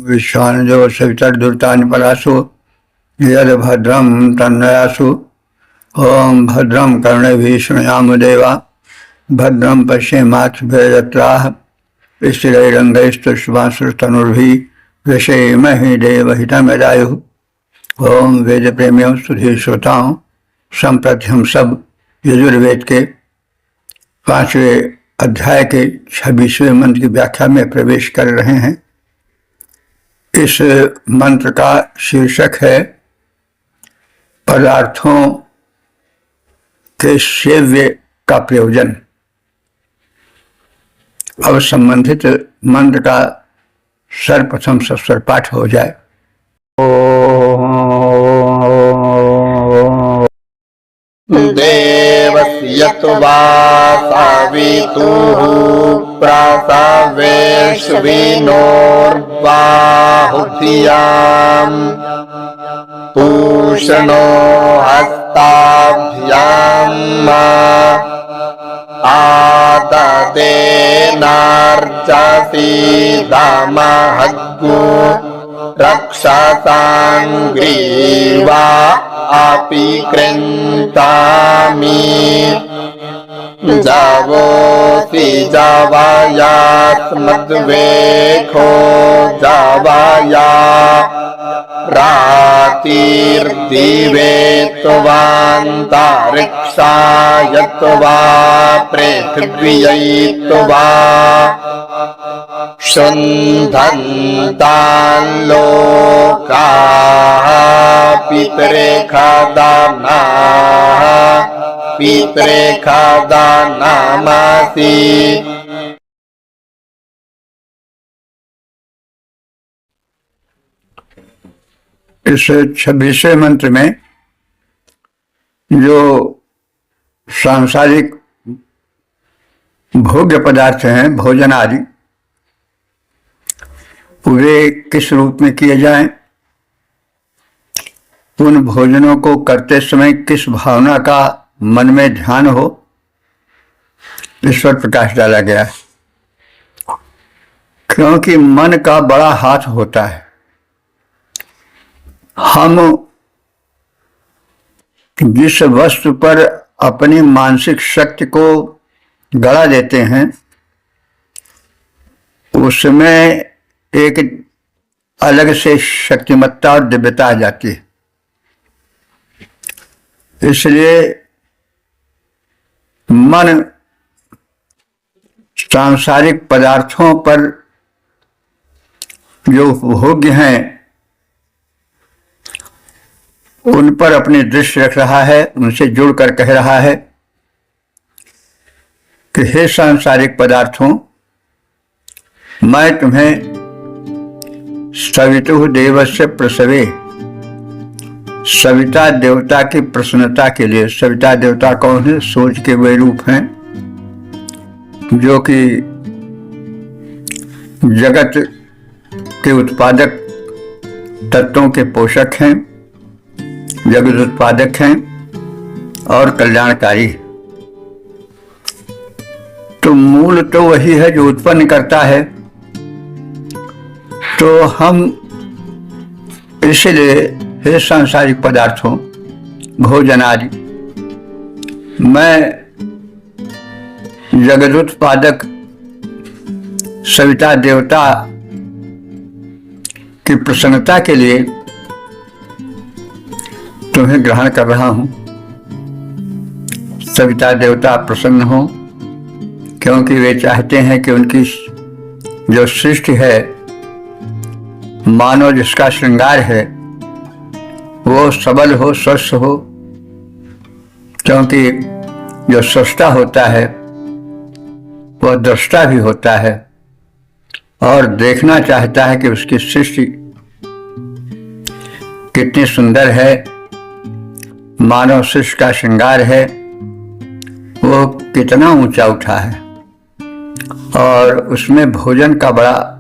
विश्वानजो सवितर्दुर्तानि परासु यद भद्रं तन्नयासु। ओम भद्रं कर्णेभिः शृणुयाम देवा भद्रं पश्येमाक्षभिर्यत्राः स्थिरैरङ्गैस्तुष्टुवांसुस्तनुर्भिः व्यशेमहि देवहितं यदायुः। ओम वेद प्रेमियों सुधीर श्रोताओं, संप्रति हम सब यजुर्वेद के 5वें अध्याय के 26वें मंत्र की व्याख्या में प्रवेश कर रहे हैं। इस मंत्र का शीर्षक है पदार्थों के सेव्य का प्रयोजन। अब संबंधित मंत्र का सर्वप्रथम सस्वर पाठ हो जाए। देवस्य त्वा सावितुः प्रासावेश्विनोर्बाहुभ्याम् पूषणो हस्ताभ्याम् आददेनार्चसि दामहग्गो रक्षसाङ्ग्रीवा अपि कृन्तामि जावोऽसि जावायास्मद्वेखो जावाया रातिर्दिवे त्वान्तरिक्षाय त्वा पृथिव्यै त्वा शुन्धन्तान् लोकाः पितरेखादानामसि। इस 26वें मंत्र में जो सांसारिक भोग्य पदार्थ हैं, भोजन आदि, वे किस रूप में किए जाएं, उन भोजनों को करते समय किस भावना का मन में ध्यान हो, इस पर प्रकाश डाला गया है। क्योंकि मन का बड़ा हाथ होता है। हम जिस वस्तु पर अपनी मानसिक शक्ति को गड़ा देते हैं, उसमें एक अलग से शक्तिमत्ता और दिव्यता आ जाती है। इसलिए मन सांसारिक पदार्थों पर जो भोग्य हैं उन पर अपनी दृष्टि रख रहा है, उनसे जुड़कर कह रहा है कि हे सांसारिक पदार्थों, मैं तुम्हें सवितुः देवस्य प्रसवे, सविता देवता की प्रसन्नता के लिए। सविता देवता कौन है? सूर्य के वे रूप हैं जो कि जगत के उत्पादक तत्वों के पोषक हैं, जगत उत्पादक हैं और कल्याणकारी। तो मूल तो वही है जो उत्पन्न करता है। तो हम इसलिए हे सांसारिक पदार्थों, भोजन आदि, मैं जगत उत्पादक सविता देवता की प्रसन्नता के लिए तुम्हें ग्रहण कर रहा हूं। सविता देवता प्रसन्न हो, क्योंकि वे चाहते हैं कि उनकी जो सृष्टि है, मानव जिसका श्रृंगार है, वो सबल हो, स्वस्थ हो। क्योंकि जो सृष्टा होता है वह दृष्टा भी होता है और देखना चाहता है कि उसकी सृष्टि कितनी सुंदर है। मानव सृष्टि का श्रृंगार है, वो कितना ऊंचा उठा है, और उसमें भोजन का बड़ा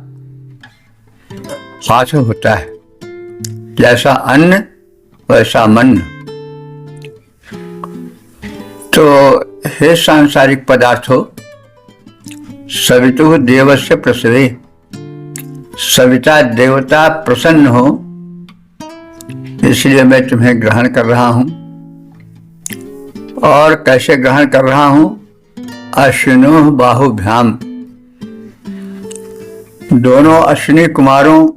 हाथ होता है। जैसा अन्न वैसा मन। तो हे सांसारिक पदार्थों, सवितुः देवस्य प्रसवे, सविता देवता प्रसन्न हो इसलिए मैं तुम्हें ग्रहण कर रहा हूं। और कैसे ग्रहण कर रहा हूं? अश्विनोः बाहुभ्याम, दोनों अश्विनी कुमारों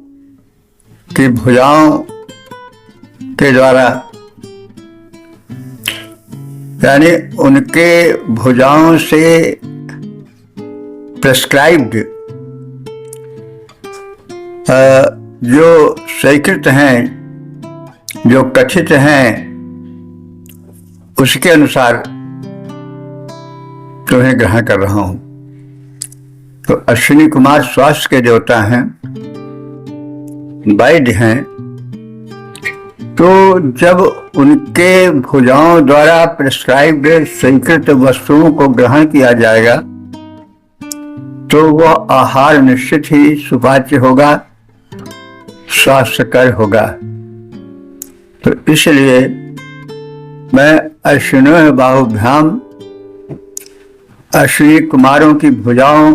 की भुजाओं के द्वारा, यानी उनके भुजाओं से प्रेस्क्राइब्ड जो स्वीकृत हैं, जो कथित हैं, उसके अनुसार तुम्हें ग्रहण कर रहा हूं। तो अश्विनी कुमार स्वास्थ्य के देवता हैं, वैद्य हैं। तो जब उनके भुजाओं द्वारा प्रेस्क्राइब्ड स्वीकृत वस्तुओं को ग्रहण किया जाएगा तो वह आहार निश्चित ही सुपाच्य होगा, स्वास्थ्यकर होगा। तो इसलिए मैं अश्विनोः बाहुभ्याम, अश्विनी कुमारों की भुजाओं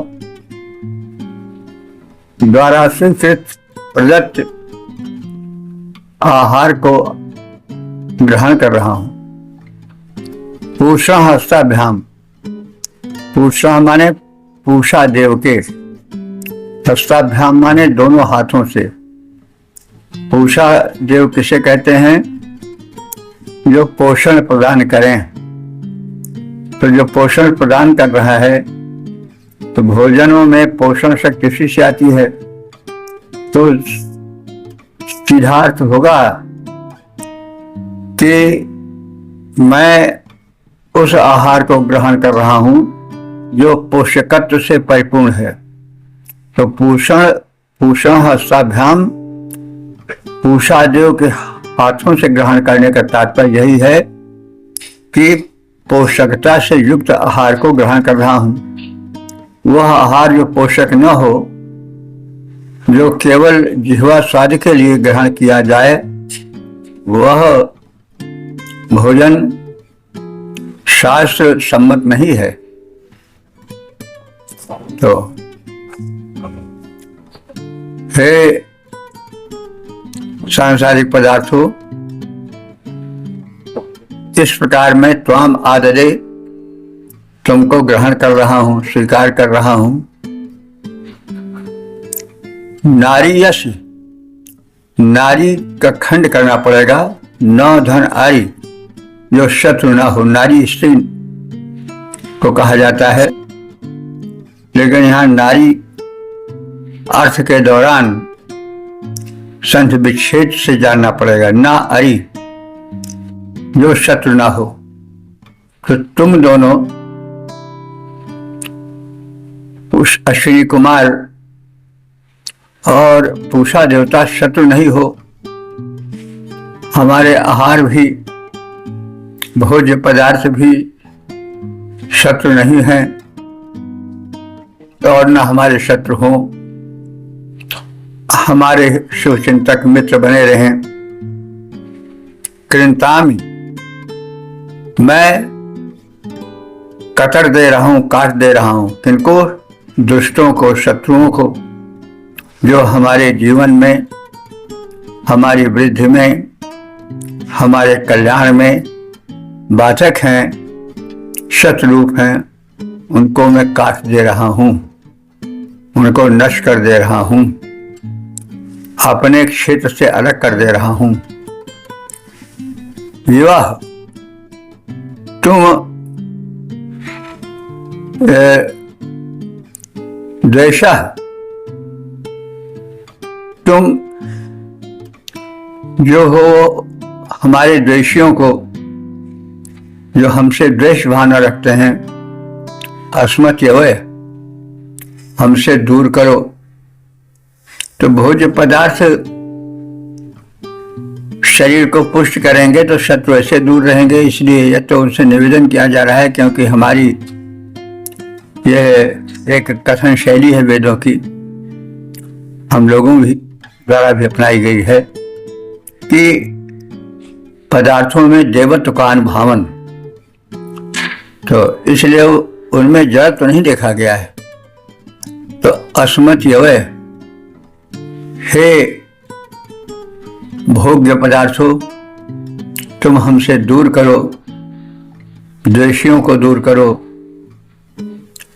द्वारा स्वीकृत प्रदत्त आहार को ग्रहण कर रहा हूं। पूषा हस्ताभ्याम, पूषा माने पूषा देव के, हस्ताभ्याम माने दोनों हाथों से। पूषा देव किसे कहते हैं? जो पोषण प्रदान करें। तो जो पोषण प्रदान कर रहा है, तो भोजनों में पोषण शक्ति किसी से आती है, तो सीधा अर्थ होगा कि मैं उस आहार को ग्रहण कर रहा हूं जो पोषकत्व से परिपूर्ण है। तो पूषण हस्ताभ्याम, पूषा देव के हाथों से ग्रहण करने का तात्पर्य यही है कि पोषकता से युक्त आहार को ग्रहण कर रहा हूं। वह आहार जो पोषक न हो, जो केवल जिह्वा स्वाद के लिए ग्रहण किया जाए, वह भोजन शास्त्र सम्मत नहीं है। तो हे सांसारिक पदार्थों, इस प्रकार मैं त्वाम आददे, तुमको ग्रहण कर रहा हूं, स्वीकार कर रहा हूं। नारी यश, नारी का खंड करना पड़ेगा। न धन आरी, जो शत्रु ना हो। नारी स्त्री को कहा जाता है, लेकिन यहां नारी अर्थ के दौरान संध विच्छेद से जानना पड़ेगा। ना अरी, जो शत्रु ना हो। तो तुम दोनों उस अश्विनी कुमार और पूषा देवता शत्रु नहीं हो। हमारे आहार भी, भोज्य पदार्थ भी शत्रु नहीं हैं और न हमारे शत्रु हों। हमारे शुभचिंतक मित्र बने रहें। कृंतामि, मैं कतर दे रहा हूं, काट दे रहा हूं। किनको? दुष्टों को, शत्रुओं को, जो हमारे जीवन में, हमारी वृद्धि में, हमारे कल्याण में बाधक हैं, शत्रुरूप हैं। उनको मैं काट दे रहा हूं, उनको नष्ट कर दे रहा हूं, अपने क्षेत्र से अलग कर दे रहा हूं। विवाह, तुम द्वेषा, तुम जो हो हमारे द्वेषियों को, जो हमसे द्वेष भावना रखते हैं, अस्मत्यवय, हमसे दूर करो। तो भोज्य पदार्थ शरीर को पुष्ट करेंगे तो शत्रु ऐसे दूर रहेंगे। इसलिए यह तो उनसे निवेदन किया जा रहा है, क्योंकि हमारी यह एक कथन शैली है वेदों की, हम लोगों भी द्वारा भी अपनाई गई है कि पदार्थों में देवत्व का अनुभावन, तो इसलिए उनमें जड़ तो नहीं देखा गया है। तो अस्मत् यवय, हे भोग्य पदार्थों, तुम हमसे दूर करो, द्वेषियों को दूर करो,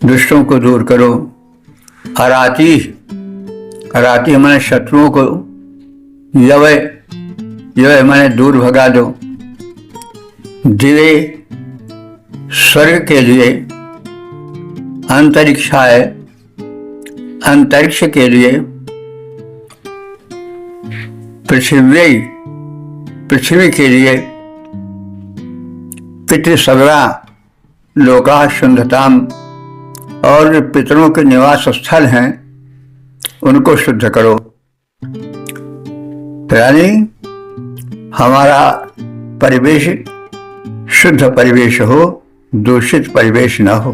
दुष्टों को दूर करो। अराती, अराती माने शत्रुओं को, यवय, यवय माने दूर भगा दो। दिवे, स्वर्ग के लिए, अंतरिक्षाय, अंतरिक्ष के लिए, पृथ्वी, पृथ्वी के लिए, पितृसगरा लोका शुद्धताम, और पितरों के निवास स्थल हैं उनको शुद्ध करो। यानी हमारा परिवेश शुद्ध परिवेश हो, दूषित परिवेश न हो।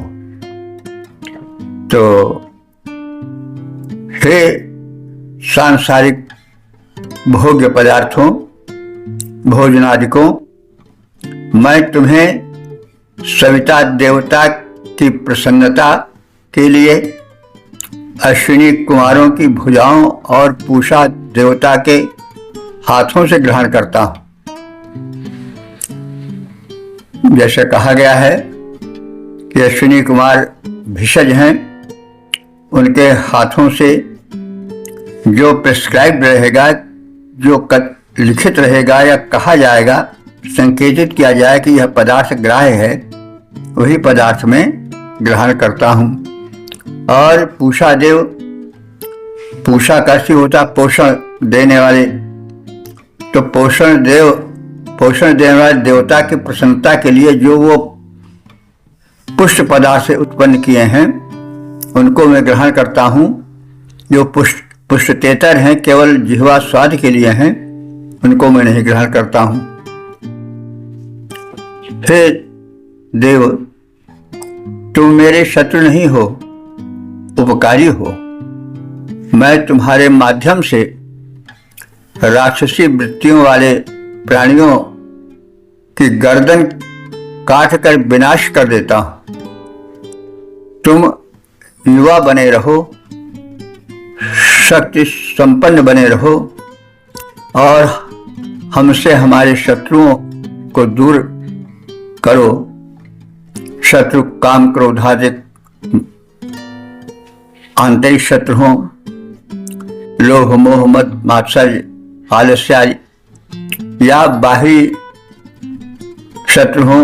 तो हे सांसारिक भोग्य पदार्थों, भोजनादिकों, मैं तुम्हें सविता देवता की प्रसन्नता के लिए अश्विनी कुमारों की भुजाओं और पूषा देवता के हाथों से ग्रहण करता हूं। जैसे कहा गया है कि अश्विनी कुमार भिषज हैं, उनके हाथों से जो प्रिस्क्राइब रहेगा, जो लिखित रहेगा या कहा जाएगा, संकेतित किया जाए कि यह पदार्थ ग्राह्य है, वही पदार्थ में ग्रहण करता हूं। और पूषा देव, पूषा का अर्थ होता पोषण देने वाले, तो पोषण देने वाले देवता की प्रसन्नता के लिए जो वो पुष्ट पदार्थ से उत्पन्न किए हैं उनको मैं ग्रहण करता हूं। जो पुष्टेतर हैं, केवल जिह्वा स्वाद के लिए हैं, उनको मैं नहीं ग्रहण करता हूं। हे देव, तुम मेरे शत्रु नहीं हो, उपकारी हो। मैं तुम्हारे माध्यम से राक्षसी वृत्तियों वाले प्राणियों की गर्दन काट कर विनाश कर देता हूं। तुम युवा बने रहो, शक्ति संपन्न बने रहो, और हमसे हमारे शत्रुओं को दूर करो। शत्रु काम क्रोधादिक आंतरिक शत्रु हों, लोभ मोह मद मात्सर्य आलस्य या बाहरी शत्रु हों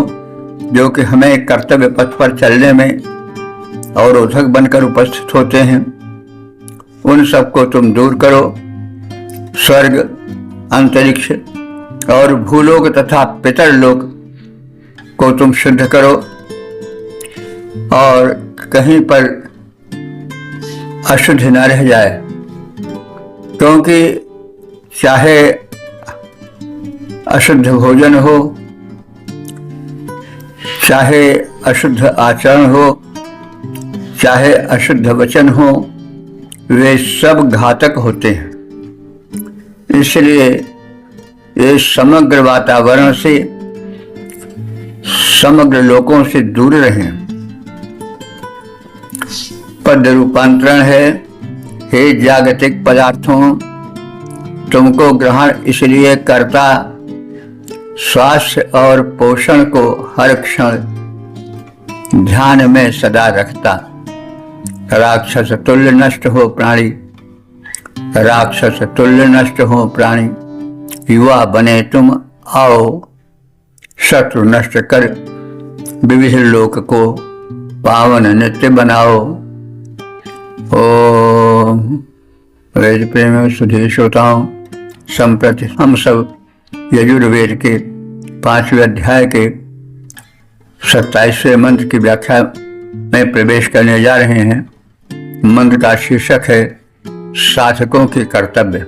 जो कि हमें कर्तव्य पथ पर चलने में अवरोधक बनकर उपस्थित होते हैं, उन सबको तुम दूर करो। स्वर्ग, अंतरिक्ष और भूलोक तथा पितरलोक को तुम शुद्ध करो, और कहीं पर अशुद्ध न रह जाए, क्योंकि चाहे अशुद्ध भोजन हो, चाहे अशुद्ध आचरण हो, चाहे अशुद्ध वचन हो, वे सब घातक होते हैं। इसलिए ये समग्र वातावरण से, समग्र लोकों से दूर रहें। पद रूपांतरण है, हे जागतिक पदार्थों, तुमको ग्रहण इसलिए करता, स्वास्थ्य और पोषण को हर क्षण ध्यान में सदा रखता। राक्षस तुल्य नष्ट हो प्राणी, राक्षस तुल्य नष्ट हो प्राणी, युवा बने तुम आओ, शत्रु नष्ट कर विविध लोक को पावन नित्य बनाओ। ओम वेद प्रेम सुधीर श्रोताओं, संप्रति हम सब यजुर्वेद के 5वें अध्याय के 27वें मंत्र की व्याख्या में प्रवेश करने जा रहे हैं। मंत्र का शीर्षक है साधकों के कर्तव्य।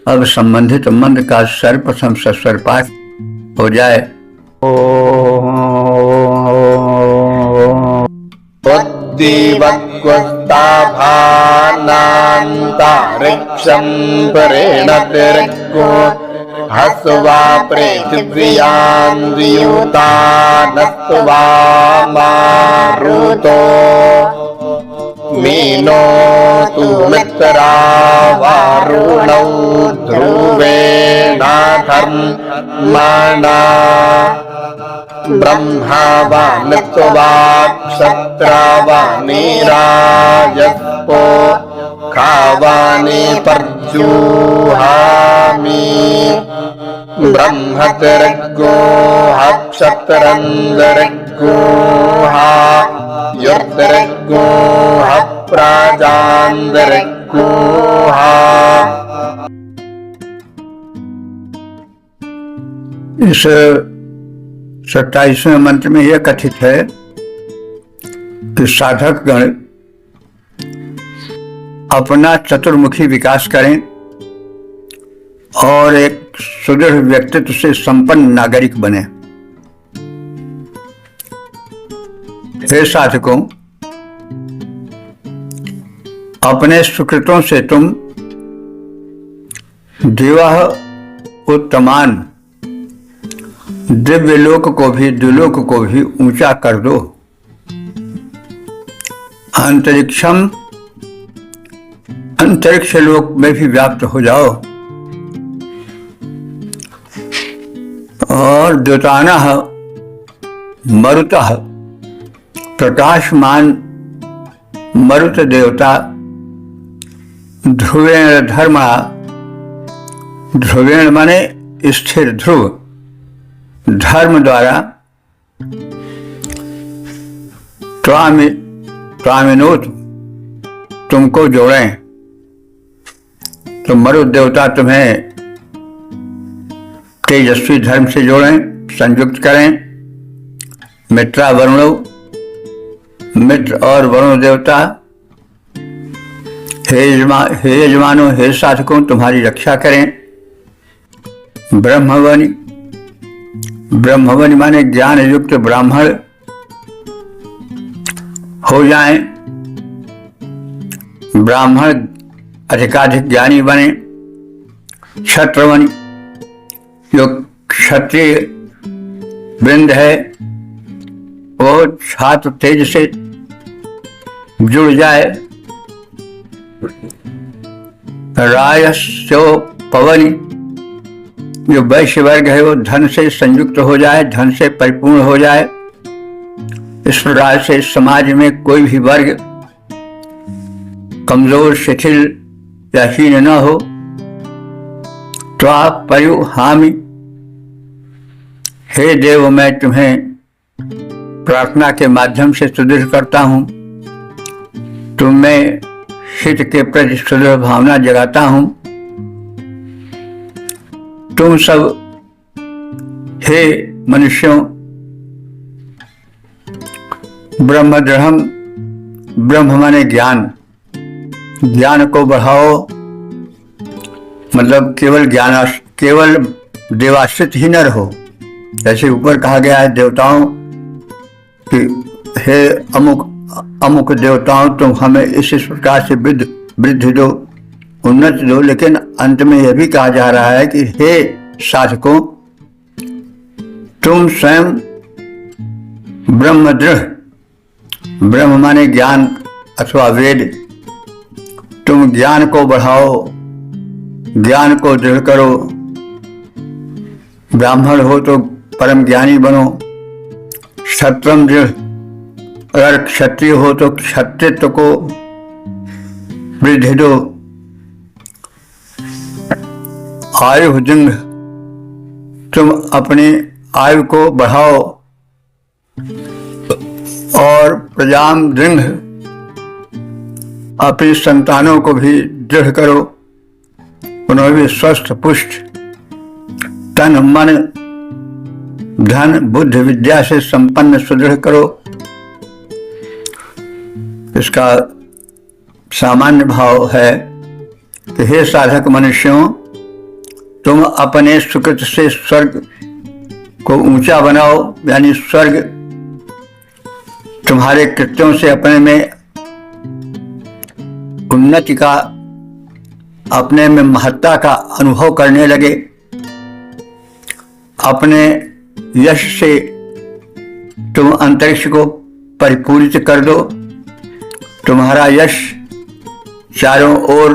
अब संबंधित मंत्र का सर्वप्रथम सस्वर पाठ हो जाए। भानांतरिक्षं परेणतिरक्को हस्वा पृथिव्यान्द्रियूता नस्वा मारुतो मीनोतु मित्रा वारुणौ ध्रुवेणाधर्मणा ब्रह्मा वा मित्वा क्षत्रा वा नीराजस्पो खावानि पर्जुहामि ब्रह्मतिर्गोः क्षत्रन्दर्गोः युर्दर्गोः प्राजान्दर्गोः। इस 27वें मंत्र में यह कथित है कि साधक गण अपना चतुर्मुखी विकास करें और एक सुदृढ़ व्यक्तित्व से संपन्न नागरिक बने। हे साधकों, अपने सुकृतों से तुम देवाः उत्तमान दिव्य लोक को भी द्युलोक को भी ऊंचा कर दो। अंतरिक्ष लोक में भी व्याप्त हो जाओ और द्युतानः मरुतः प्रकाशमान मरुत देवता ध्रुवेण धर्मा, ध्रुवेण माने स्थिर ध्रुव, धर्म द्वारा त्वामिनोत तुमको जोड़ें। तो मरुत देवता तुम्हें तेजस्वी धर्म से जोड़ें, संयुक्त करें। मित्रा वरुणो, मित्र और वरुण देवता हे यजमानो, हे साधकों तुम्हारी रक्षा करें। ब्रह्मवनि, ब्रह्मवनि माने ज्ञान युक्त ब्राह्मण हो जाएं, ब्राह्मण अधिकाधिक ज्ञानी बने। क्षत्रवनि, जो क्षत्रिय वृंद है वो छात्र तेज से जुड़ जाए। रायस्यो पवनि, जो वैश्य वर्ग है वो धन से संयुक्त हो जाए, धन से परिपूर्ण हो जाए। इस प्रकार से समाज में कोई भी वर्ग कमजोर, शिथिल या हीन न हो। त्वा पयुहामि, हे देव मैं तुम्हें प्रार्थना के माध्यम से सुदृढ़ करता हूं। तुम में हित के प्रति सुदृढ़ भावना जगाता हूं। तुम सब हे मनुष्यों ब्रह्मदृढ़ं, ब्रह्म माने ज्ञान, ज्ञान को बढ़ाओ। मतलब केवल देवाश्रित ही न रहो। जैसे ऊपर कहा गया है देवताओं कि हे अमुक देवताओं तुम हमें इस प्रकार से वृद्धि दो, उन्नति दो। लेकिन अंत में यह भी कहा जा रहा है कि हे साधकों तुम स्वयं ब्रह्मदृढ़, ब्रह्म माने ज्ञान अथवा वेद, तुम ज्ञान को बढ़ाओ, ज्ञान को दृढ़ करो। ब्राह्मण हो तो परम ज्ञानी बनो। क्षत्रम दृढ़, अगर क्षत्रिय हो तो क्षत्रित्व को वृद्धि दो। आयु जंग, तुम अपनी आयु को बढ़ाओ। और प्रजाम दृढ़, अपनी संतानों को भी दृढ़ करो, उन्हें भी स्वस्थ पुष्ट तन मन धन बुद्धि विद्या से संपन्न सुदृढ़ करो। इसका सामान्य भाव है कि हे साधक मनुष्यों तुम अपने सुकृत से स्वर्ग को ऊंचा बनाओ। यानी स्वर्ग तुम्हारे कृत्यों से अपने में उन्नति का, अपने में महत्ता का अनुभव करने लगे। अपने यश से तुम अंतरिक्ष को परिपूरित कर दो। तुम्हारा यश चारों ओर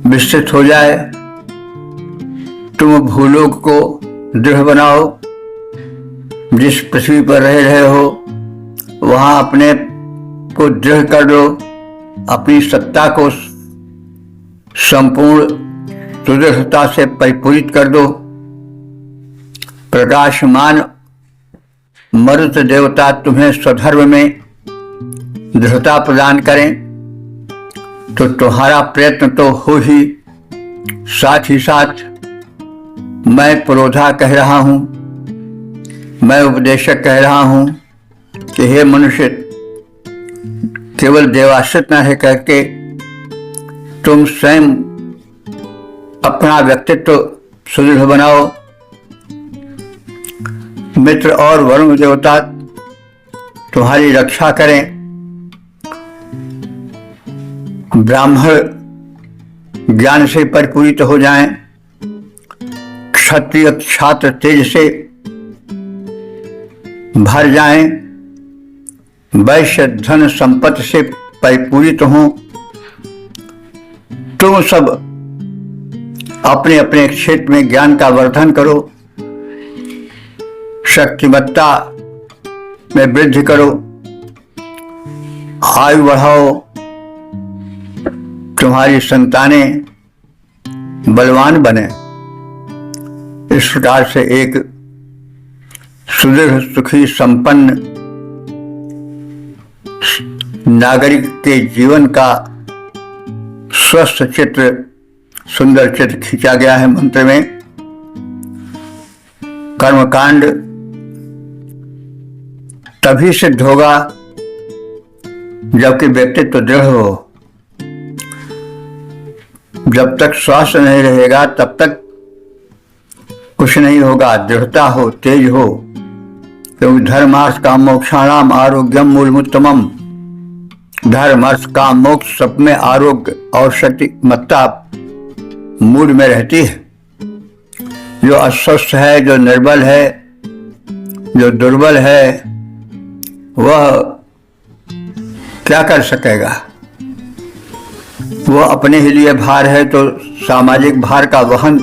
विस्तृत हो जाए। तुम भूलोक को दृढ़ बनाओ। जिस पृथ्वी पर रह रहे हो वहां अपने को दृढ़ कर दो। अपनी सत्ता को संपूर्ण सुदृढ़ता से परिपूरित कर दो। प्रकाशमान मरुत देवता तुम्हें स्वधर्म में दृढ़ता प्रदान करें तो तुम्हारा प्रयत्न तो हो ही, साथ ही साथ मैं पुरोधा कह रहा हूं, मैं उपदेशक कह रहा हूं कि हे मनुष्य, केवल देवाश्रित न है करके तुम स्वयं अपना व्यक्तित्व सुदृढ़ बनाओ। मित्र और वरुण देवता तुम्हारी रक्षा करें। ब्राह्मण ज्ञान से परिपूरित हो जाएं। क्षत्रिय छात्र तेज से भर जाएं। वैश्य धन संपत्ति से परिपूरित हों। तुम सब अपने अपने क्षेत्र में ज्ञान का वर्धन करो। शक्तिमत्ता में वृद्धि करो। आयु बढ़ाओ। तुम्हारी संतानें बलवान बने। इस प्रकार से एक सुदृढ़ सुखी संपन्न नागरिक के जीवन का स्वस्थ चित्र, सुंदर चित्र खींचा गया है मंत्र में। कर्मकांड तभी सिद्ध होगा जबकि व्यक्तित्व दृढ़ हो। जब तक स्वास्थ्य नहीं रहेगा तब तक कुछ नहीं होगा। दृढ़ता हो, तेज हो, क्योंकि धर्मार्थ काम मोक्षाणाम आरोग्यम मूलमुत्तमम। धर्म अर्थ काम मोक्ष सब में आरोग्य और शक्तिमत्ता मूल में रहती है। जो अस्वस्थ है, जो निर्बल है, जो दुर्बल है, वह क्या कर सकेगा? वह अपने ही लिए भार है तो सामाजिक भार का वहन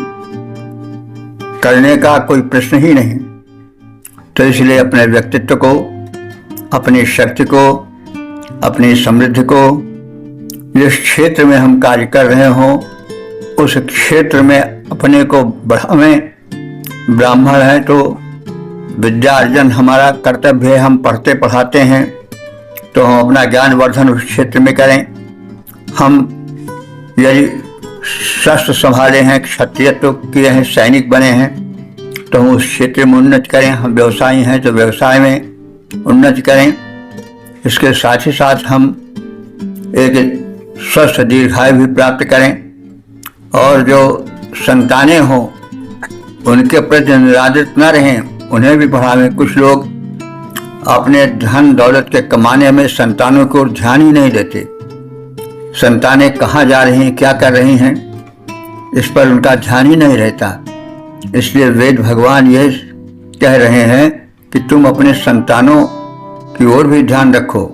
करने का कोई प्रश्न ही नहीं। तो इसलिए अपने व्यक्तित्व को, अपनी शक्ति को, अपनी समृद्धि को, जिस क्षेत्र में हम कार्य कर रहे हों उस क्षेत्र में अपने को बढ़ावें। ब्राह्मण हैं तो विद्या अर्जन हमारा कर्तव्य है। हम पढ़ते पढ़ाते हैं तो हम अपना ज्ञान वर्धन उस क्षेत्र में करें। हम यदि शस्त्र संभाले हैं, क्षत्रियत्व किए हैं, सैनिक बने हैं तो हम उस क्षेत्र में उन्नति करें। हम व्यवसायी हैं तो व्यवसाय में उन्नति करें। इसके साथ ही साथ हम एक स्वस्थ दीर्घायु भी प्राप्त करें। और जो संतानें हों उनके प्रति निरादरित न रहें, उन्हें भी पढ़ावें। कुछ लोग अपने धन दौलत के कमाने में संतानों को ध्यान ही नहीं देते। संतानें कहाँ जा रही हैं, क्या कर रही हैं, इस पर उनका ध्यान ही नहीं रहता। इसलिए वेद भगवान ये कह रहे हैं कि तुम अपने संतानों की ओर भी ध्यान रखो।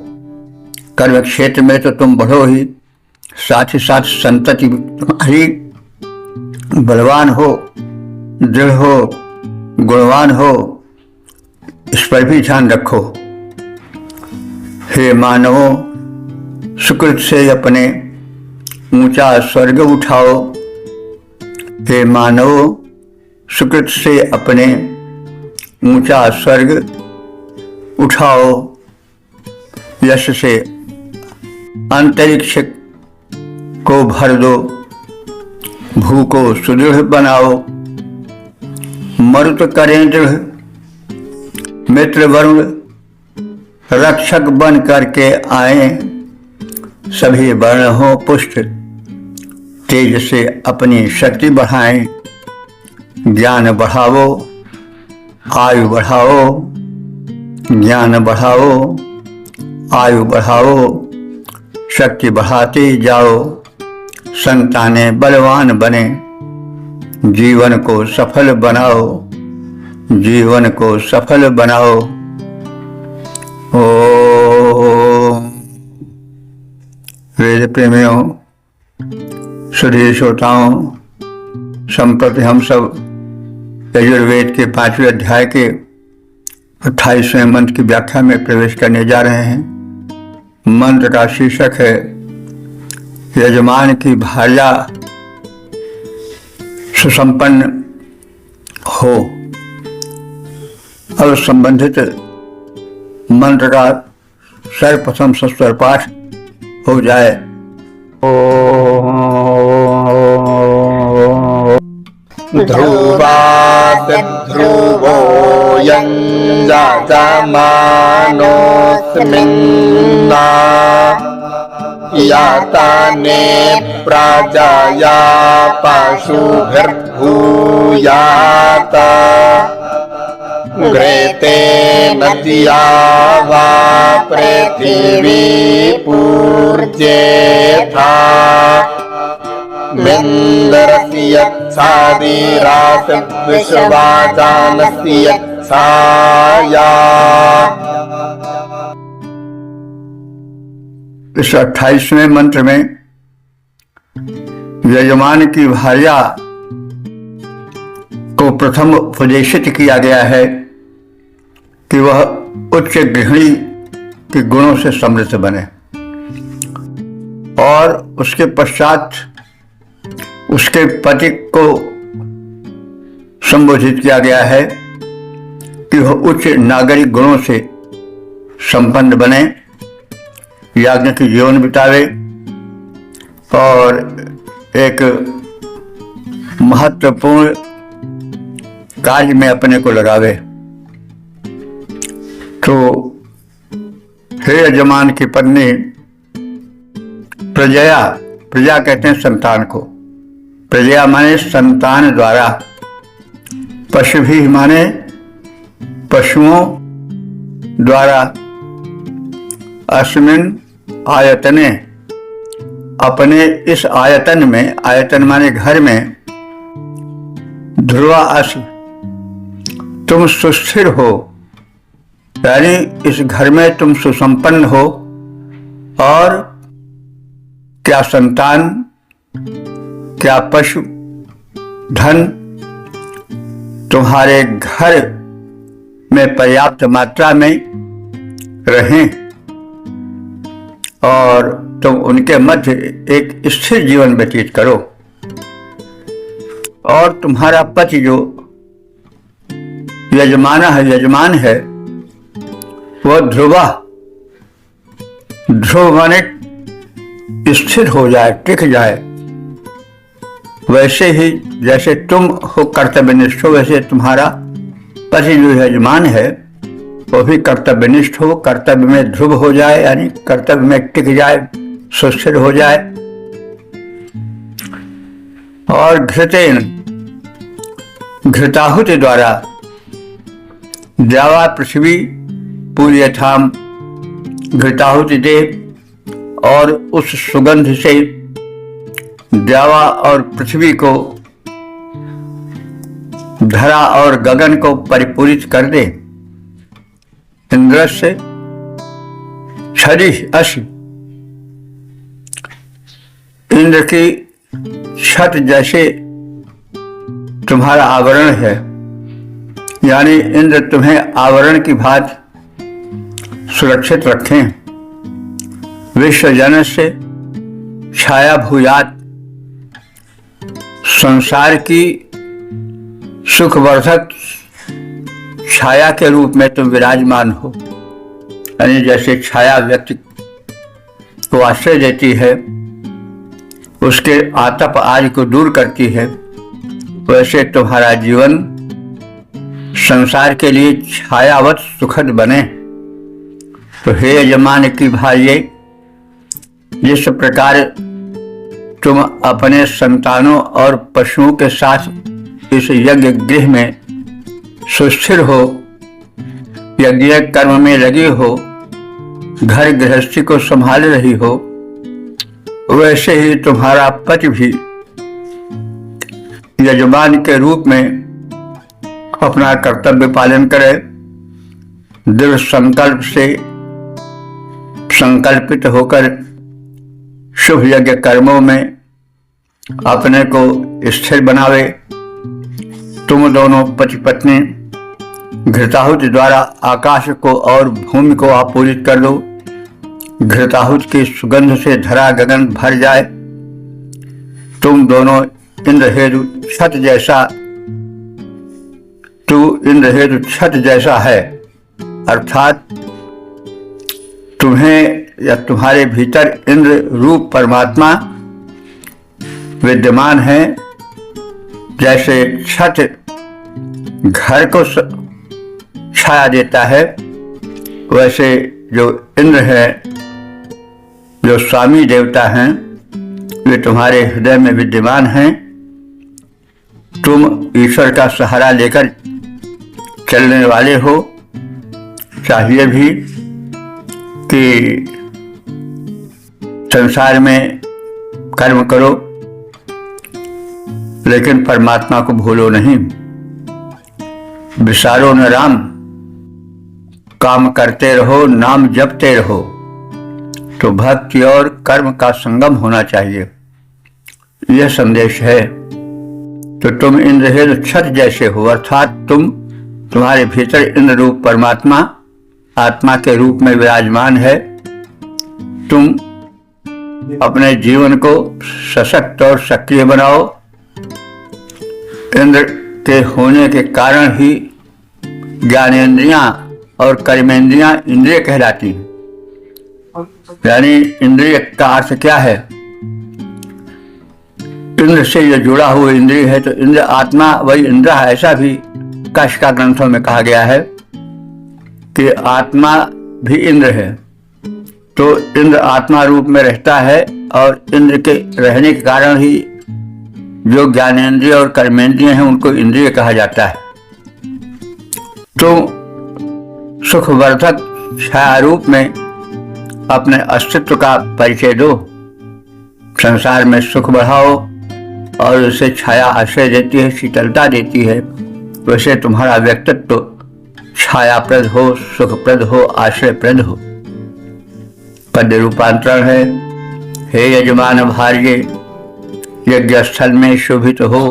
कर्म क्षेत्र में तो तुम बढ़ो ही, साथ ही साथ संतति तुम्हारी बलवान हो, दृढ़ हो, गुणवान हो, इस पर भी ध्यान रखो। हे मानवों, सुकृत से अपने ऊंचा स्वर्ग उठाओ। हे मानवों, सुकृत से अपने ऊंचा स्वर्ग उठाओ। यश से अंतरिक्ष को भर दो। भू को सुदृढ़ बनाओ। मरुत करें दृढ़। मित्र वरुण रक्षक बन करके आए। सभी वर्ण हो पुष्ट। तेज से अपनी शक्ति बढ़ाएं। ज्ञान बढ़ाओ, आयु बढ़ाओ। ज्ञान बढ़ाओ, आयु बढ़ाओ, शक्ति बढ़ाते जाओ। संतानें बलवान बने। जीवन को सफल बनाओ। जीवन को सफल बनाओ। ओम। वेद प्रेमियों, सुधीर श्रोताओं, संप्रति हम सब यजुर्वेद के 5वें अध्याय के 28वें मंत्र की व्याख्या में प्रवेश करने जा रहे हैं। मंत्र का शीर्षक है यजमान की भार्या सुसंपन्न हो। अब संबंधित मंत्र का सर्वप्रथम सस्वर पाठ हो जाए। ध्रुवात् ध्रुवोऽयं जातमानोऽस्मिन्ना याताने प्राजाया पशुभिर्भूयात घृते नद्या वा पृथिवी पूर्जेथा विन्दरसि यत्सादिरास विश्वाजानसि यत्साया। इस 28वें मंत्र में यजमान की भार्या को प्रथम उपदेशित किया गया है कि वह उच्च गृहिणी के गुणों से समृद्ध बने, और उसके पश्चात उसके पति को संबोधित किया गया है कि वह उच्च नागरिक गुणों से संपन्न बने, याज्ञिक जीवन बितावे और एक महत्वपूर्ण कार्य में अपने को लगावे। तो हे यजमान की पत्नी, प्रजा कहते हैं संतान को, प्रजा माने संतान द्वारा, पशु भी माने पशुओं द्वारा, अस्मिन आयतने अपने इस आयतन में, आयतन माने घर में, ध्रुवा असि तुम सुस्थिर हो, यानी इस घर में तुम सुसंपन्न हो, और क्या संतान, क्या पशु धन तुम्हारे घर में पर्याप्त मात्रा में रहें और तुम उनके मध्य एक स्थिर जीवन व्यतीत करो। और तुम्हारा पति जो यजमान है वह ध्रुव माने स्थिर हो जाए, टिक जाए। वैसे ही जैसे तुम हो कर्तव्यनिष्ठ हो, वैसे तुम्हारा पति जो यजमान है वो भी कर्तव्यनिष्ठ हो, कर्तव्य में ध्रुव हो जाए, यानी कर्तव्य में टिक जाए, सुस्थिर हो जाए। और घृताहुति द्वारा द्यावा पृथ्वी पूर्यथाम, घृताहुति दे और उस सुगंध से द्यावा और पृथ्वी को, धरा और गगन को परिपूरित कर दे। इंद्र से छड़ी अश्व, इंद्र की छत जैसे तुम्हारा आवरण है, यानी इंद्र तुम्हें आवरण की भांति सुरक्षित रखें। विश्वजन से छाया भूयात, संसार की सुखवर्धक छाया के रूप में तुम विराजमान हो, यानी जैसे छाया व्यक्ति को आश्रय देती है, उसके आतप आदि को दूर करती है, वैसे तुम्हारा जीवन संसार के लिए छायावत सुखद बने। तो हे यजमान की भार्ये, जिस प्रकार तुम अपने संतानों और पशुओं के साथ इस यज्ञ गृह में सुस्थिर हो, यज्ञ कर्म में लगी हो, घर गृहस्थी को संभाल रही हो, वैसे ही तुम्हारा पति भी यजमान के रूप में अपना कर्तव्य पालन करे, दृढ़ संकल्प से संकल्पित होकर शुभ यज्ञ कर्मों में अपने को स्थिर बनावे। तुम दोनों पति पत्नी घृताहुति द्वारा आकाश को और भूमि को आपूरित कर दो। घृताहुति की सुगंध से धरा गगन भर जाए। तुम दोनों इंद्र हेतु छत जैसा, तू इंद्र हेतु छत जैसा है, अर्थात तुम्हें या तुम्हारे भीतर इंद्र रूप परमात्मा विद्यमान है। जैसे छत घर को छाया देता है, वैसे जो इंद्र है, जो स्वामी देवता हैं, वे तुम्हारे हृदय में विद्यमान हैं। तुम ईश्वर का सहारा लेकर चलने वाले हो। चाहिए भी कि संसार में कर्म करो, लेकिन परमात्मा को भूलो नहीं। विसारो न राम, काम करते रहो, नाम जपते रहो। तो भक्ति और कर्म का संगम होना चाहिए, यह संदेश है। तो तुम इंद्र हेतु छत जैसे हो, अर्थात तुम्हारे भीतर इंद्र रूप परमात्मा आत्मा के रूप में विराजमान है। तुम अपने जीवन को सशक्त और सक्रिय बनाओ। इंद्र के होने के कारण ही ज्ञानेंद्रियां और कर्मेंद्रियां इंद्रिय कहलाती हैं। यानी इंद्रिय का अर्थ क्या है? इंद्र से यह जुड़ा हुआ इंद्रिय है, तो इंद्र आत्मा वही इंद्र है। ऐसा भी काशिका ग्रंथों में कहा गया है कि आत्मा भी इंद्र है। तो इंद्र आत्मा रूप में रहता है, और इंद्र के रहने के कारण ही जो ज्ञानेंद्रिय और कर्मेंद्रिय हैं उनको इंद्रिय कहा जाता है। तो सुखवर्धक छाया रूप में अपने अस्तित्व का परिचय दो। संसार में सुख बढ़ाओ, और उसे छाया आश्रय देती है, शीतलता देती है। वैसे तुम्हारा व्यक्तित्व छायाप्रद हो, सुखप्रद हो, आश्रयप्रद हो। पद्य रूपांतरण है। हे यजमान भार्ये, यज्ञ स्थल में शोभित हो,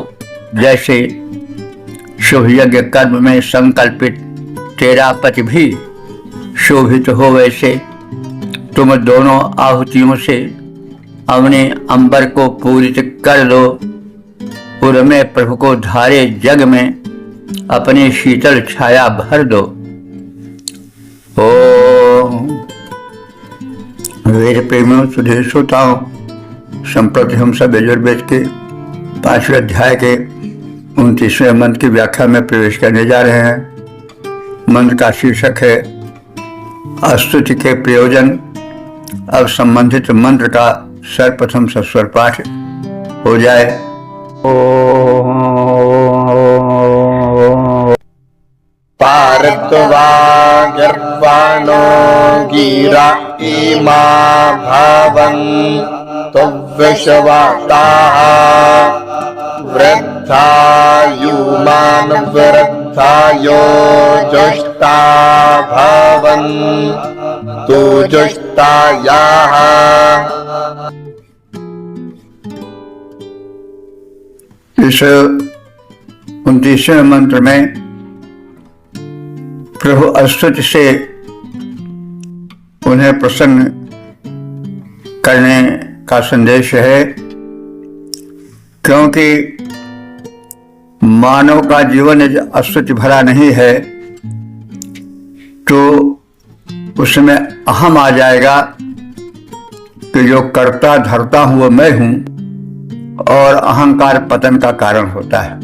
जैसे शुभ यज्ञ कर्म में संकल्पित तेरा पति भी शोभित हो, वैसे तुम दोनों आहुतियों से अपने अंबर को पूरित कर दो। उर में प्रभु को धारे जग में अपनी शीतल छाया भर दो। ओम। वेद प्रेमियों, सुधीर श्रोताओं, संप्रति हम सब यजुर्वेद के 5वें अध्याय के 29वें मंत्र की व्याख्या में प्रवेश करने जा रहे हैं। मंत्र का शीर्षक है स्तुति के प्रयोजन। अब संबंधित मंत्र का सर्वप्रथम सस्वर पाठ हो जाए। पार्थवा गर्वाणो गिरा इमा भवन् त्वविश्वाताः वृद्धायुमान वृद्धायो जुष्टा भवन् तु जुष्टायाः। इस 29वें मंत्र में प्रभु स्तुति से उन्हें प्रसन्न करने का संदेश है, क्योंकि मानव का जीवन यदि स्तुति भरा नहीं है तो उसमें अहम आ जाएगा कि जो करता धरता हूं वो मैं हूं, और अहंकार पतन का कारण होता है।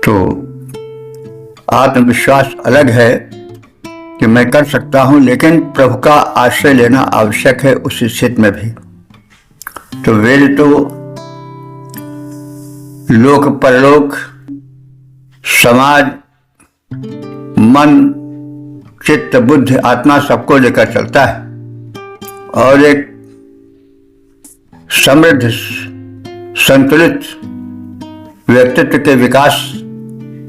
तो आत्मविश्वास अलग है कि मैं कर सकता हूं, लेकिन प्रभु का आश्रय लेना आवश्यक है उस स्थिति में भी। तो वेद तो लोक परलोक, समाज, मन, चित्त, बुद्धि, आत्मा सबको लेकर चलता है, और एक समृद्ध संतुलित व्यक्तित्व के विकास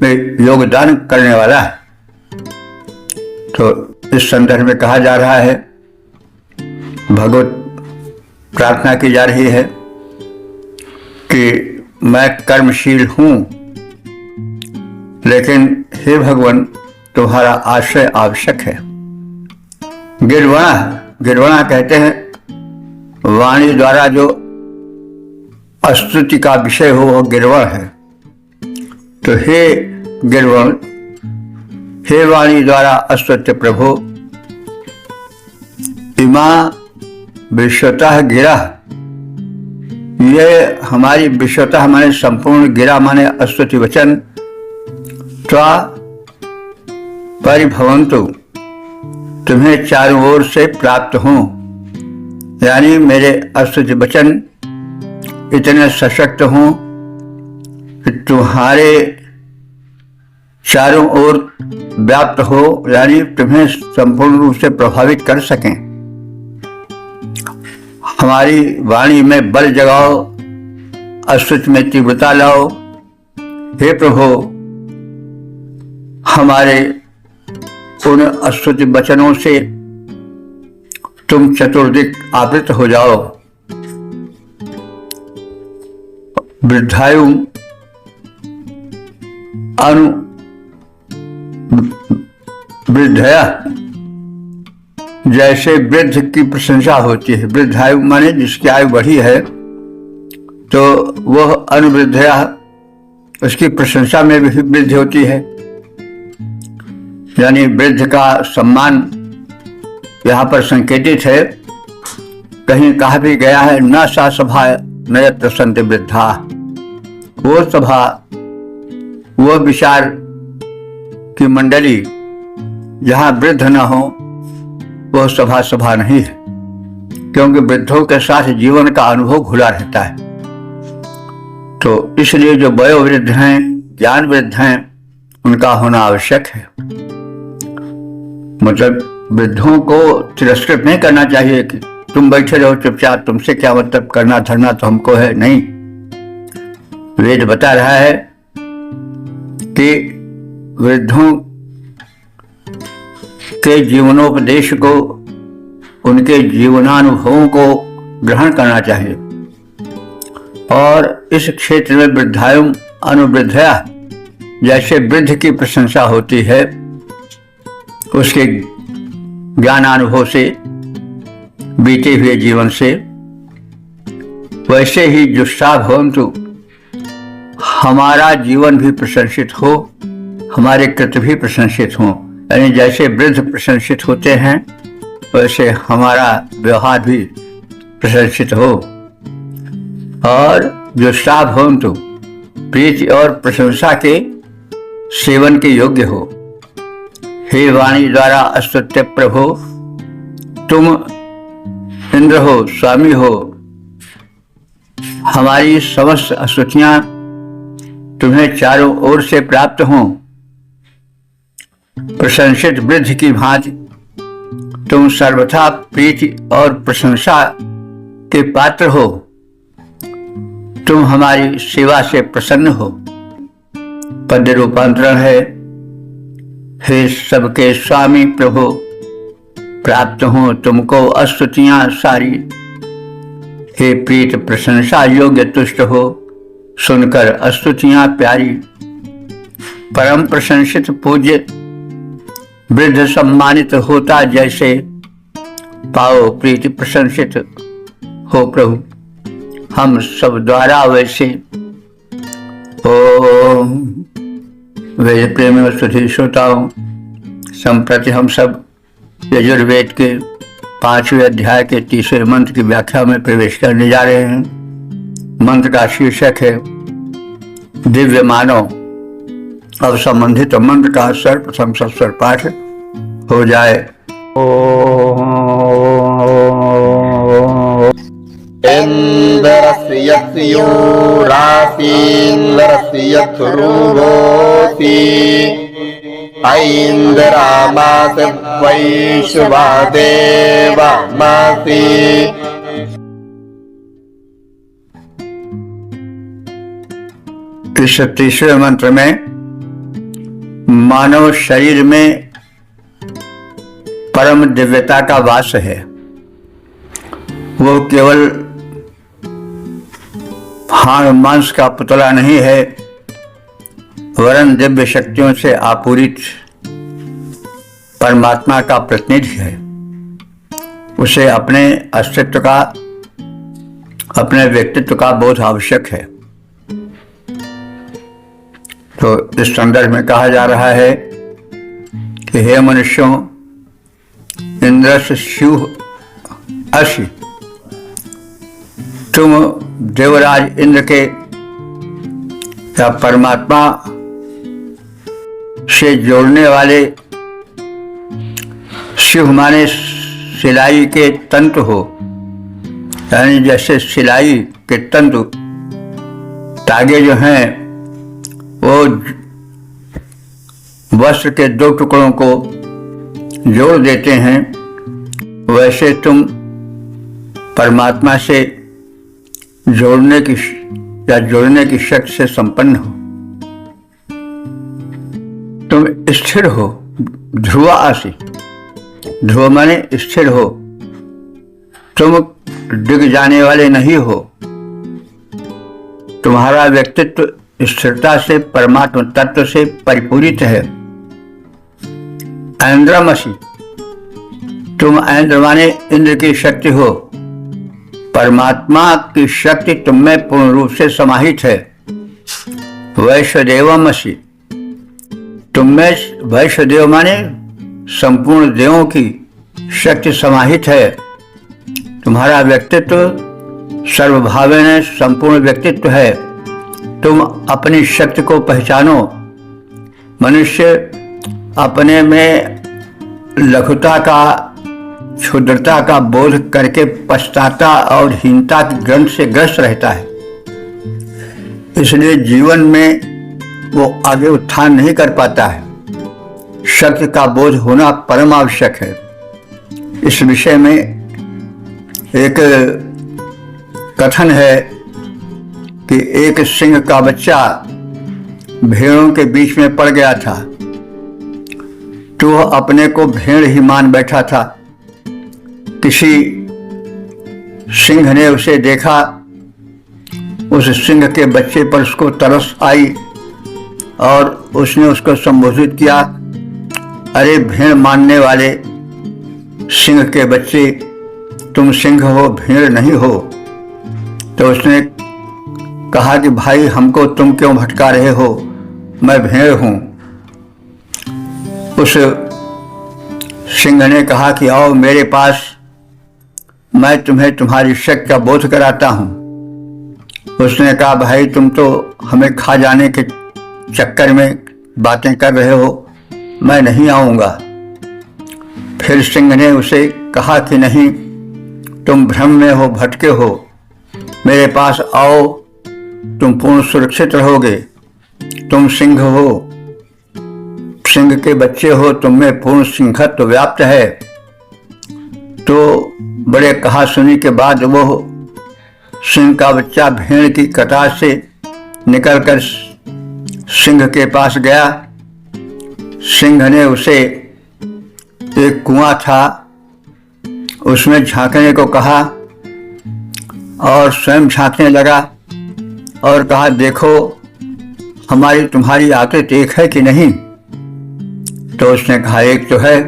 में योगदान करने वाला है। तो इस संदर्भ में कहा जा रहा है, भगवत प्रार्थना की जा रही है कि मैं कर्मशील हूं, लेकिन हे भगवान तुम्हारा आश्रय आवश्यक है। गिरवणा कहते हैं वाणी द्वारा जो स्तुति का विषय हो वह गिरवण है। तो हे गिरवण, हे वाणी द्वारा स्तुत्य प्रभु, इमा विश्वतः गिरा, ये हमारी विश्वतः माने संपूर्ण, गिरा माने स्तुति वचन, त्वा परिभवन्तु, तुम्हें चारों ओर से प्राप्त हों, यानी मेरे स्तुति वचन इतने सशक्त हों कि तुम्हारे चारों ओर व्याप्त हो, यानी तुम्हें संपूर्ण रूप से प्रभावित कर सकें। हमारी वाणी में बल जगाओ, स्तुति में तीव्रता लाओ। हे प्रभु, हमारे उन स्तुति वचनों से तुम चतुर्दिक आवृत हो जाओ। वृद्धायु वृद्धया, जैसे वृद्ध की प्रशंसा होती है, वृद्धायु माने जिसकी आयु बढ़ी है, तो वह अनुवृद्धया, उसकी प्रशंसा में भी वृद्धि होती है। यानी वृद्ध का सम्मान यहाँ पर संकेतित है। कहीं कहा भी गया है, न सा सभा नयत्र संत वृद्धा, वो सभा, वो विचार की मंडली जहाँ वृद्ध न हो वह सभा नहीं है, क्योंकि वृद्धों के साथ जीवन का अनुभव घुला रहता है। तो इसलिए जो वयोवृद्ध हैं, ज्ञान वृद्ध हैं, उनका होना आवश्यक है। मतलब वृद्धों को तिरस्कृत नहीं करना चाहिए कि तुम बैठे रहो चुपचाप, तुमसे क्या मतलब, करना धरना तो हमको है, नहीं। वेद बता रहा है कि वृद्धों के जीवनोपदेश को, उनके जीवनानुभवों को ग्रहण करना चाहिए। और इस क्षेत्र में वृद्धायु अनुवृद्धया, जैसे वृद्ध की प्रशंसा होती है उसके ज्ञानानुभव से, बीते हुए जीवन से, वैसे ही जुष्टा भवन्तु, हमारा जीवन भी प्रशंसित हो, हमारे कृत्य भी प्रशंसित हो। यानी जैसे वृद्ध प्रशंसित होते हैं वैसे हमारा व्यवहार भी प्रशंसित हो। और जुष्टा भवन्तु, प्रीति और प्रशंसा के सेवन के योग्य हो। हे वाणी द्वारा स्तुत्य प्रभु, तुम इंद्र हो, स्वामी हो, हमारी समस्त स्तुतियां तुम्हें चारों ओर से प्राप्त हों। प्रशंसित वृद्ध की भांति तुम सर्वथा प्रीति और प्रशंसा के पात्र हो। तुम हमारी सेवा से प्रसन्न हो। पद्य रूपांतरण है, हे सबके स्वामी प्रभु, प्राप्त हो तुमको स्तुतियां सारी। हे प्रीत प्रशंसा योग्य तुष्ट हो, सुनकर स्तुतियां प्यारी। परम प्रशंसित पूज्य वृद्ध सम्मानित होता जैसे, पाओ प्रीति प्रशंसित हो प्रभु हम सब द्वारा वैसे। ओम वेद प्रेमी स्तुति श्रोताओं, संप्रति हम सब यजुर्वेद के 5वें अध्याय के 30वें मंत्र की व्याख्या में प्रवेश करने जा रहे हैं। मंत्र का शीर्षक है दिव्य मानव। अब संबंधित मंत्र का सर्वप्रथम सस्वर पाठ हो जाए। इंद्रस्य यस्य रासीन्द्रस्य यथुर्वोति, ऐन्द्रामास वैश्वा देवामासि। इस 30वें मंत्र में मानव शरीर में परम दिव्यता का वास है। वो केवल हाड़ मांस का पुतला नहीं है, वरन दिव्य शक्तियों से आपूरित परमात्मा का प्रतिनिधि है। उसे अपने अस्तित्व का, अपने व्यक्तित्व का बोध आवश्यक है। तो इस संदर्भ में कहा जा रहा है कि हे मनुष्यों, इंद्रस्य स्युः असि, तुम देवराज इंद्र के या परमात्मा से जोड़ने वाले, शिव माने सिलाई के तंतु हो, यानी जैसे सिलाई के तंतु धागे जो हैं वो वस्त्र के दो टुकड़ों को जोड़ देते हैं, वैसे तुम परमात्मा से जोड़ने की शक्ति से संपन्न हो। तुम स्थिर हो, ध्रुव आसी, ध्रुव माने स्थिर हो, तुम डिग जाने वाले नहीं हो। तुम्हारा व्यक्तित्व स्थिरता से, परमात्मा तत्व से परिपूरित है। ऐन्द्रमसि, तुम ऐन्द्र माने इंद्र की शक्ति हो, परमात्मा की शक्ति तुम में पूर्ण रूप से समाहित है। वैश्वदेवमसि, तुम में वैश्वदेव माने संपूर्ण देवों की शक्ति समाहित है। तुम्हारा व्यक्तित्व सर्वभावेन संपूर्ण व्यक्तित्व है। तुम अपनी शक्ति को पहचानो। मनुष्य अपने में लघुता का, क्षुद्रता का बोध करके पछताता और हीनता की ग्रंथ से ग्रस्त रहता है। इसलिए जीवन में वो आगे उत्थान नहीं कर पाता है। शक्ति का बोध होना परम आवश्यक है। इस विषय में एक कथन है कि एक सिंह का बच्चा भेड़ों के बीच में पड़ गया था, तो वह अपने को भेड़ ही मान बैठा था। किसी सिंह ने उसे देखा, उस सिंह के बच्चे पर उसको तरस आई और उसने उसको संबोधित किया, अरे भेड़ मानने वाले सिंह के बच्चे, तुम सिंह हो, भेड़ नहीं हो। तो उसने कहा कि भाई, हमको तुम क्यों भटका रहे हो, मैं भेड़ हूं। उस सिंह ने कहा कि आओ मेरे पास, मैं तुम्हें तुम्हारी शक्ति का बोध कराता हूं। उसने कहा भाई, तुम तो हमें खा जाने के चक्कर में बातें कर रहे हो, मैं नहीं आऊंगा। फिर सिंह ने उसे कहा कि नहीं, तुम भ्रम में हो, भटके हो, मेरे पास आओ, तुम पूर्ण सुरक्षित रहोगे। तुम सिंह हो, सिंह के बच्चे हो, तुम में पूर्ण सिंहत्व व्याप्त है। तो बड़े कहा सुनी के बाद वो सिंह का बच्चा भेड़ की कतार से निकलकर सिंह के पास गया। सिंह ने उसे, एक कुआं था, उसमें झांकने को कहा और स्वयं झांकने लगा और कहा, देखो हमारी तुम्हारी आदत एक है कि नहीं। तो उसने कहा एक तो है।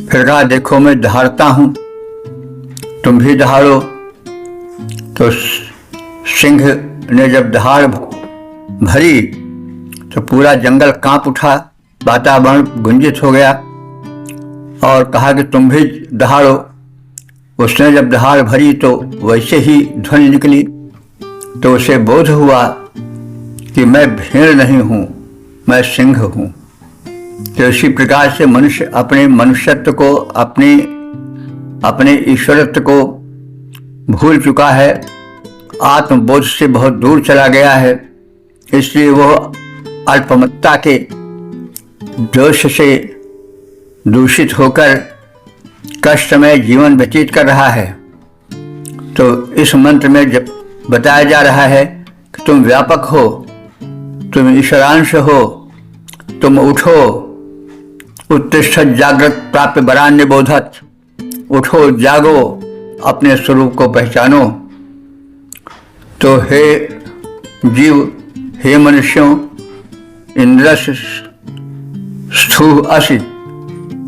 फिर कहा देखो मैं दहाड़ता हूं, तुम भी दहाड़ो। तो सिंह ने जब दहाड़ भरी तो पूरा जंगल कांप उठा, वातावरण गुंजित हो गया और कहा कि तुम भी दहाड़ो। उसने जब दहाड़ भरी तो वैसे ही ध्वनि निकली। तो उसे बोध हुआ कि मैं भेड़ नहीं हूं, मैं सिंह हूं। तो इसी प्रकार से मनुष्य अपने मनुष्यत्व को, अपने ईश्वरत्व को भूल चुका है, आत्मबोध से बहुत दूर चला गया है। इसलिए वह अल्पमत्ता के दोष से दूषित होकर कष्टमय जीवन व्यतीत कर रहा है। तो इस मंत्र में जब बताया जा रहा है कि तुम व्यापक हो, तुम ईश्वरांश हो, तुम उठो, उत्तिष्ठत् जागृत प्राप्य वरान निबोधत, उठो जागो, अपने स्वरूप को पहचानो। तो हे जीव, हे मनुष्यों, इंद्रस्य स्थू असि,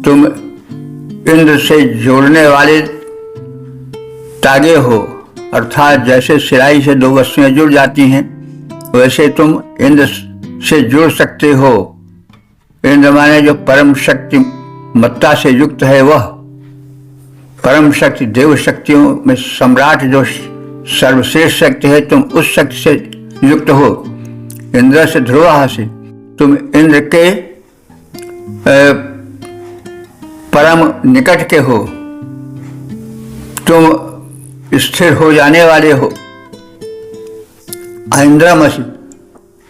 तुम इंद्र से जोड़ने वाले तागे हो, अर्थात जैसे सिलाई से दो वस्तुएं जुड़ जाती हैं वैसे तुम इंद्र से जुड़ सकते हो। इंद्र माने जो परम शक्ति मत्ता से युक्त है, वह परम शक्ति देव शक्तियों में सम्राट जो सर्वश्रेष्ठ शक्ति है, तुम उस शक्ति से युक्त हो। इंद्र से ध्रुवा से, तुम इंद्र के परम निकट के हो, तुम स्थिर हो जाने वाले हो। इंद्रमसि,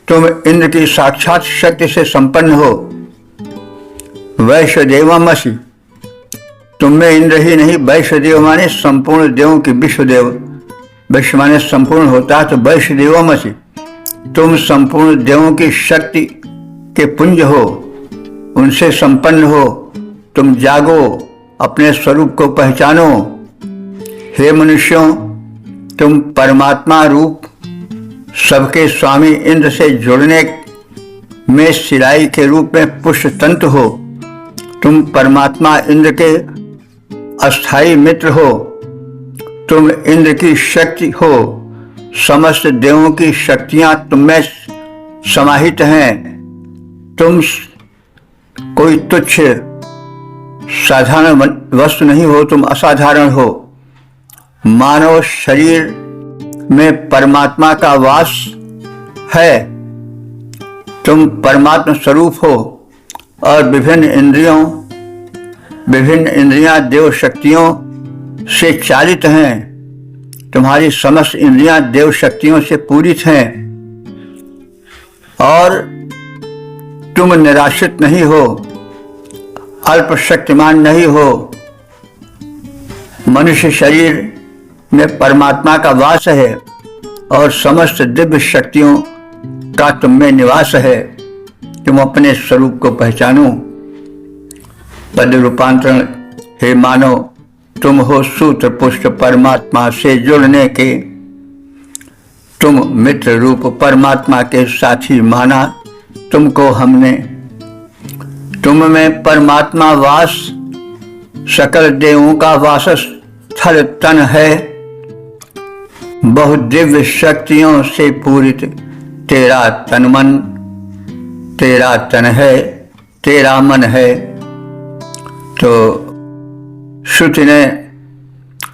तुम इंद्र की साक्षात शक्ति से संपन्न हो। वैश्वदेवमसि, तुम में इंद्र ही नहीं, वैश्वदेव माने संपूर्ण देवों के विश्वदेव, विश्व माने संपूर्ण होता है, तो वैश्वदेवमसि, तुम संपूर्ण देवों की शक्ति के पुंज हो, उनसे संपन्न हो। तुम जागो, अपने स्वरूप को पहचानो। हे मनुष्यों, तुम परमात्मा रूप सबके स्वामी इंद्र से जुड़ने में सिलाई के रूप में पुष्प तंतु हो। तुम परमात्मा इंद्र के अस्थाई मित्र हो। तुम इंद्र की शक्ति हो। समस्त देवों की शक्तियां तुम में समाहित हैं। तुम कोई तुच्छ साधारण वस्तु नहीं हो, तुम असाधारण हो। मानव शरीर में परमात्मा का वास है। तुम परमात्मा स्वरूप हो और विभिन्न इंद्रियां देव शक्तियों से चालित हैं। तुम्हारी समस्त इंद्रियां देव शक्तियों से पूरित हैं और तुम निराश्रित नहीं हो, अल्प शक्तिमान नहीं हो। मनुष्य शरीर में परमात्मा का वास है और समस्त दिव्य शक्तियों का तुम में निवास है। तुम अपने स्वरूप को पहचानो। पद रूपांतरण, हे मानव, तुम हो सूत्र पुष्ट परमात्मा से जुड़ने के। तुम मित्र रूप परमात्मा के साथी माना। तुमको हमने, तुम में परमात्मा वास, सकल देवों का वासस्थल तन है। बहुत दिव्य शक्तियों से पूरित तेरा तन मन, तेरा तन है, तेरा मन है। तो श्रुति ने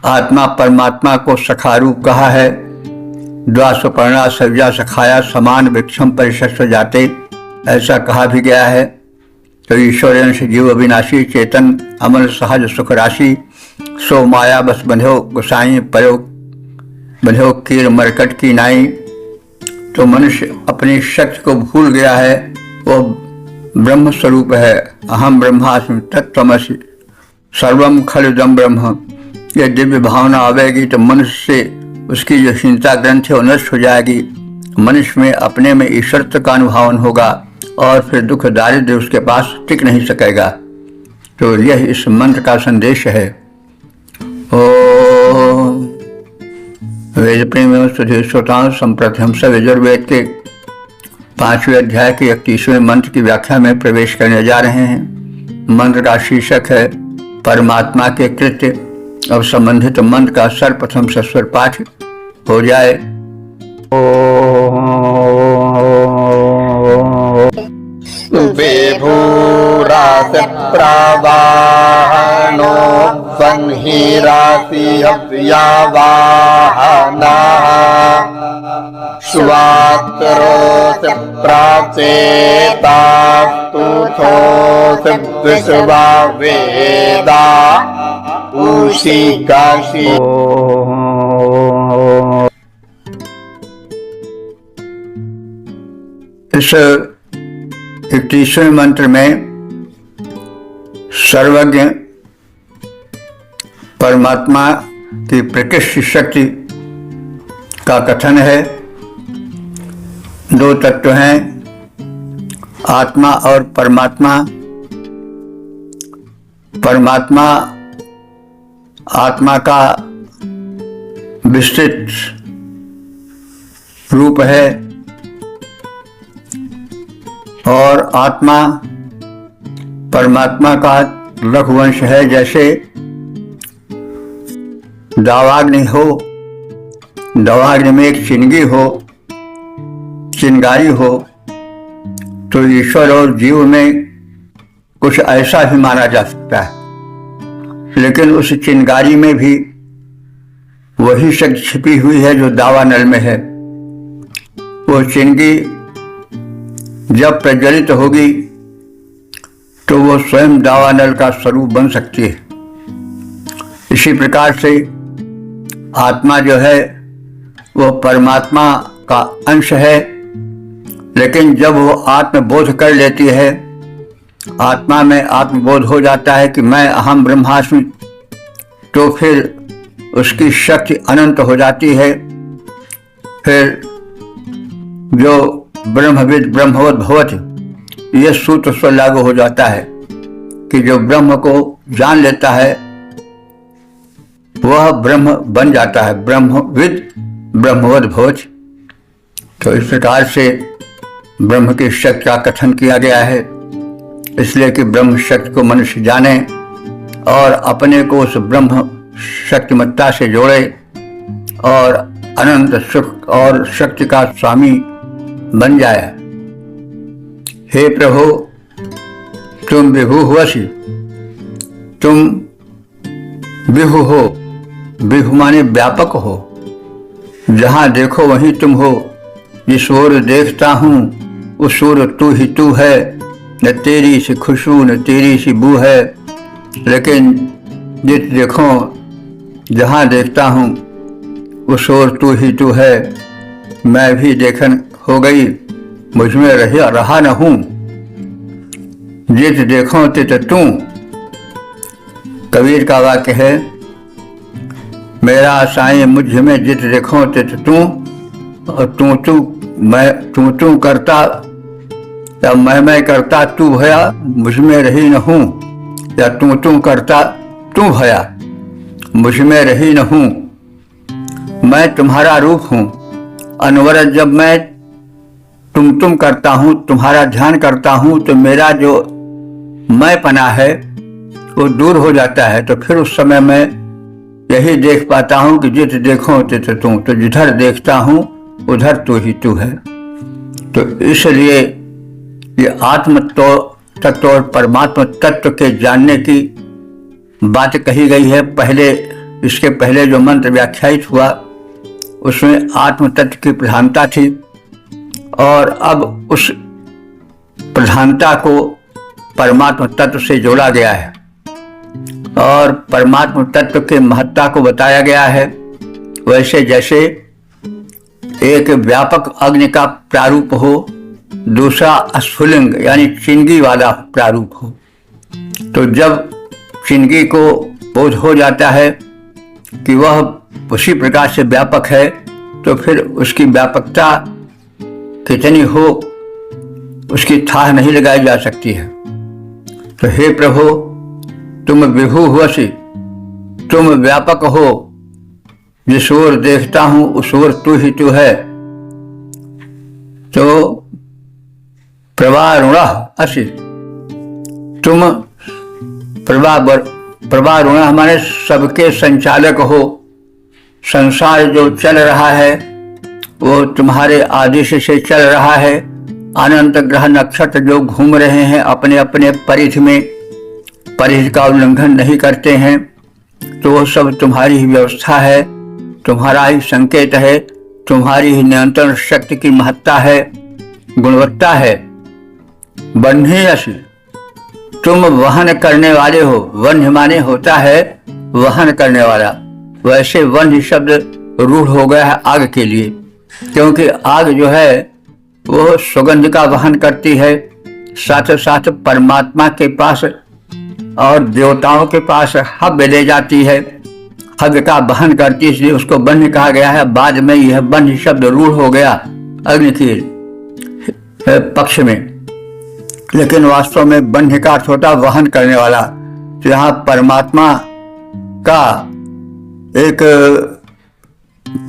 आत्मा परमात्मा को सखारूप कहा है। द्वासुपर्णा सव्या सखाया समान वृक्षम परिशस्व जाते, ऐसा कहा भी गया है। तो ईश्वर अंश जीव अविनाशी चेतन अमल सहज सुख राशि, सो माया बस बंधो गोसाई पयो बंधो कीर मरकट की नाई। तो मनुष्य अपनी शक्ति को भूल गया है। वो ब्रह्म स्वरूप है। अहम ब्रह्मास्मि तत्त्वमसि सर्वम खलुदम ब्रह्म। ये दिव्य भावना आवेगी तो मनुष्य से उसकी जो चिंता ग्रंथ है वो नष्ट हो जाएगी। मनुष्य में अपने में ईश्वरत्व का अनुभावन होगा और फिर दुख दारिद्र्य उसके पास टिक नहीं सकेगा। तो यह इस मंत्र का संदेश है। ओम वेद प्रेमी सुधीर श्रोताओं, संप्रति हम सब यजुर्वेद के 5वें अध्याय के 31वें मंत्र की व्याख्या में प्रवेश करने जा रहे हैं। मंत्र का शीर्षक है परमात्मा के कृत्य। अब संबंधित मंत्र का सर्वप्रथम सस्वर पाठ हो जाए। विभूरास प्रवाहनो संहिरासि अव्यावाहना स्वात्रोस प्राचेता तुथोस विश्वा वेदा उशिकाशि। इस 31वें मंत्र में सर्वज्ञ परमात्मा की प्रकृष्ट शक्ति का कथन है। दो तत्व हैं, आत्मा और परमात्मा। परमात्मा आत्मा का विस्तृत रूप है और आत्मा परमात्मा का रघुवंश है। जैसे दावाग्नि हो, दावाग्नि में एक चिंगारी हो, चिंगारी हो, तो ईश्वर और जीव में कुछ ऐसा भी माना जा सकता है। लेकिन उस चिंगारी में भी वही शक्ति छिपी हुई है जो दावानल में है। वो चिंगी जब प्रज्वलित होगी तो वो स्वयं दावानल का स्वरूप बन सकती है। इसी प्रकार से आत्मा जो है वो परमात्मा का अंश है, लेकिन जब वो आत्मबोध कर लेती है, आत्मा में आत्मबोध हो जाता है कि मैं अहम ब्रह्मास्मि, तो फिर उसकी शक्ति अनंत हो जाती है। फिर जो ब्रह्मविद ब्रह्मवत भवति, यह सूत्र से लागू हो जाता है कि जो ब्रह्म को जान लेता है वह ब्रह्म बन जाता है, ब्रह्मविद ब्रह्मवत भवति। तो इस प्रकार से ब्रह्म की शक्ति का कथन किया गया है, इसलिए कि ब्रह्म शक्ति को मनुष्य जाने और अपने को उस ब्रह्म शक्तिमत्ता से जोड़े और अनंत सुख और शक्ति का स्वामी बन जाए। हे प्रभु, तुम विभु हुअसि, तुम विभु हो। विभु माने व्यापक हो, जहां देखो वहीं तुम हो। जिस ओर देखता हूं उस ओर तू ही तू है, न तेरी सी खुशबू न तेरी सी बू है। लेकिन जिस देखो जहां देखता हूं उस ओर तू ही तू है। मैं भी देखन हो गई, मुझमें रहा न हूं। जित देखो तित तू। कबीर का वाक्य है, मेरा साईं मुझ में जित देखो तित तू, और तू करता या मैं करता तू भया, मुझमें रही न हूं। या तू करता तू भया, मुझमें रही न हूं। मैं तुम्हारा रूप हूं। अनवरत जब मैं तुम करता हूं, तुम्हारा ध्यान करता हूं, तो मेरा जो मैं पना है वो दूर हो जाता है। तो फिर उस समय मैं यही देख पाता हूं कि जित देखो तित तू। तो जिधर देखता हूं उधर तू ही तू है। तो इसलिए ये आत्म तत्व और परमात्मा तत्व के जानने की बात कही गई है। पहले इसके पहले जो मंत्र व्याख्यायित हुआ उसमें आत्म तत्व की प्रधानता थी, और अब उस प्रधानता को परमात्मा तत्व से जोड़ा गया है और परमात्मा तत्व के महत्ता को बताया गया है। वैसे जैसे एक व्यापक अग्नि का प्रारूप हो, दूसरा स्फुलिंग यानी चिंगी वाला प्रारूप हो। तो जब चिंगी को बोध हो जाता है कि वह उसी प्रकार से व्यापक है, तो फिर उसकी व्यापकता कितनी हो उसकी थाह नहीं लगाई जा सकती है। तो हे प्रभु, तुम विभु हुअसि, तुम व्यापक हो। जिस ओर देखता हूं उस ओर तू ही तू है। तो प्रवारुणः असि, तुम प्रवारुणः हमारे सबके संचालक हो। संसार जो चल रहा है वो तुम्हारे आदेश से चल रहा है। अनंत ग्रह नक्षत्र जो घूम रहे हैं अपने अपने परिधि में, परिधि का उल्लंघन नहीं करते हैं, तो वो सब तुम्हारी ही व्यवस्था है, तुम्हारा ही संकेत है, तुम्हारी ही नियंत्रण शक्ति की महत्ता है, गुणवत्ता है। बन्ही असि, तुम वहन करने वाले हो। वन्य माने होता है वहन करने वाला। वैसे वन्य शब्द रूढ़ हो गया है आग के लिए, क्योंकि आग जो है वो सुगंध का वहन करती है, साथ साथ परमात्मा के पास और देवताओं के पास हव्य ले जाती है, हव्य का वहन करती है, इसलिए उसको वन्य कहा गया है। बाद में यह वन्य शब्द रूढ़ हो गया अग्नि के पक्ष में। लेकिन वास्तव में बन्ही का अर्थ होता वहन करने वाला। तो यहाँ परमात्मा का एक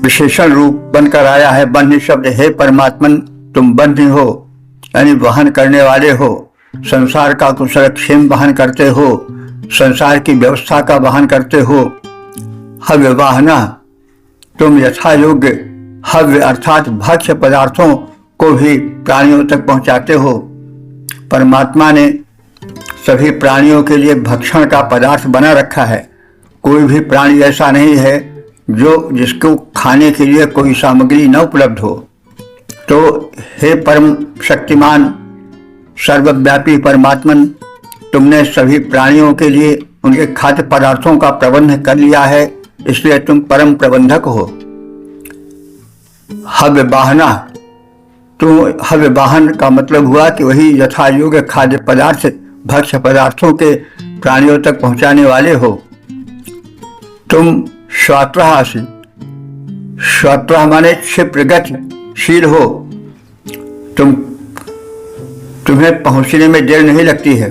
विशेषण रूप बनकर आया है बन्ही शब्द। हे परमात्मन, तुम बन्ही हो, यानी वहन करने वाले हो, संसार का कुशल क्षेम वहन करते हो, संसार की व्यवस्था का वहन करते हो। हव्य वाहना, तुम यथा योग्य हव्य अर्थात भक्ष्य पदार्थों को भी प्राणियों तक पहुंचाते हो। परमात्मा ने सभी प्राणियों के लिए भक्षण का पदार्थ बना रखा है। कोई भी प्राणी ऐसा नहीं है जिसको खाने के लिए कोई सामग्री न उपलब्ध हो। तो हे परम शक्तिमान सर्वव्यापी परमात्मन, तुमने सभी प्राणियों के लिए उनके खाद्य पदार्थों का प्रबंध कर लिया है, इसलिए तुम परम प्रबंधक हो। हव्य वाहना, तो हव्य वाहन का मतलब हुआ कि वही यथा योग्य खाद्य पदार्थ भक्ष्य पदार्थों के प्राणियों तक पहुंचाने वाले हो। तुम श्वात्रासी, श्वात्रा माने क्षिप्र गतिशील हो। तुम्हें पहुंचने में देर नहीं लगती है।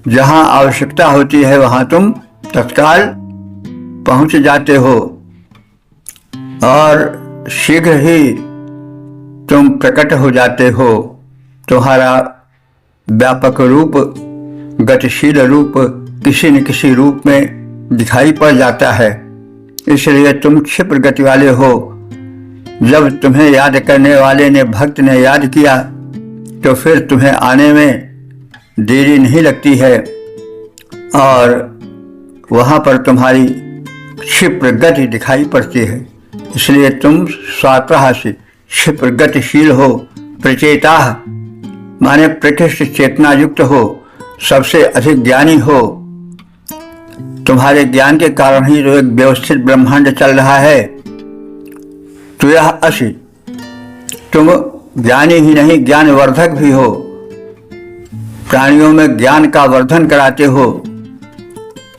जहां आवश्यकता होती है वहां तुम तत्काल पहुंच जाते हो और शीघ्र ही तुम प्रकट हो जाते हो। तुम्हारा व्यापक रूप, गतिशील रूप किसी न किसी रूप में दिखाई पड़ जाता है, इसलिए तुम क्षिप्र गति वाले हो। जब तुम्हें याद करने वाले ने, भक्त ने याद किया तो फिर तुम्हें आने में देरी नहीं लगती है और वहां पर तुम्हारी क्षिप्र गति दिखाई पड़ती है। इसलिए तुम स्वात्रा से क्षिप्र गतिशील हो। प्रचेता माने प्रकृष्ट चेतना युक्त हो, सबसे अधिक ज्ञानी हो। तुम्हारे ज्ञान के कारण ही जो एक व्यवस्थित ब्रह्मांड चल रहा है। तो यह असी, तुम ज्ञानी ही नहीं ज्ञानवर्धक भी हो। प्राणियों में ज्ञान का वर्धन कराते हो।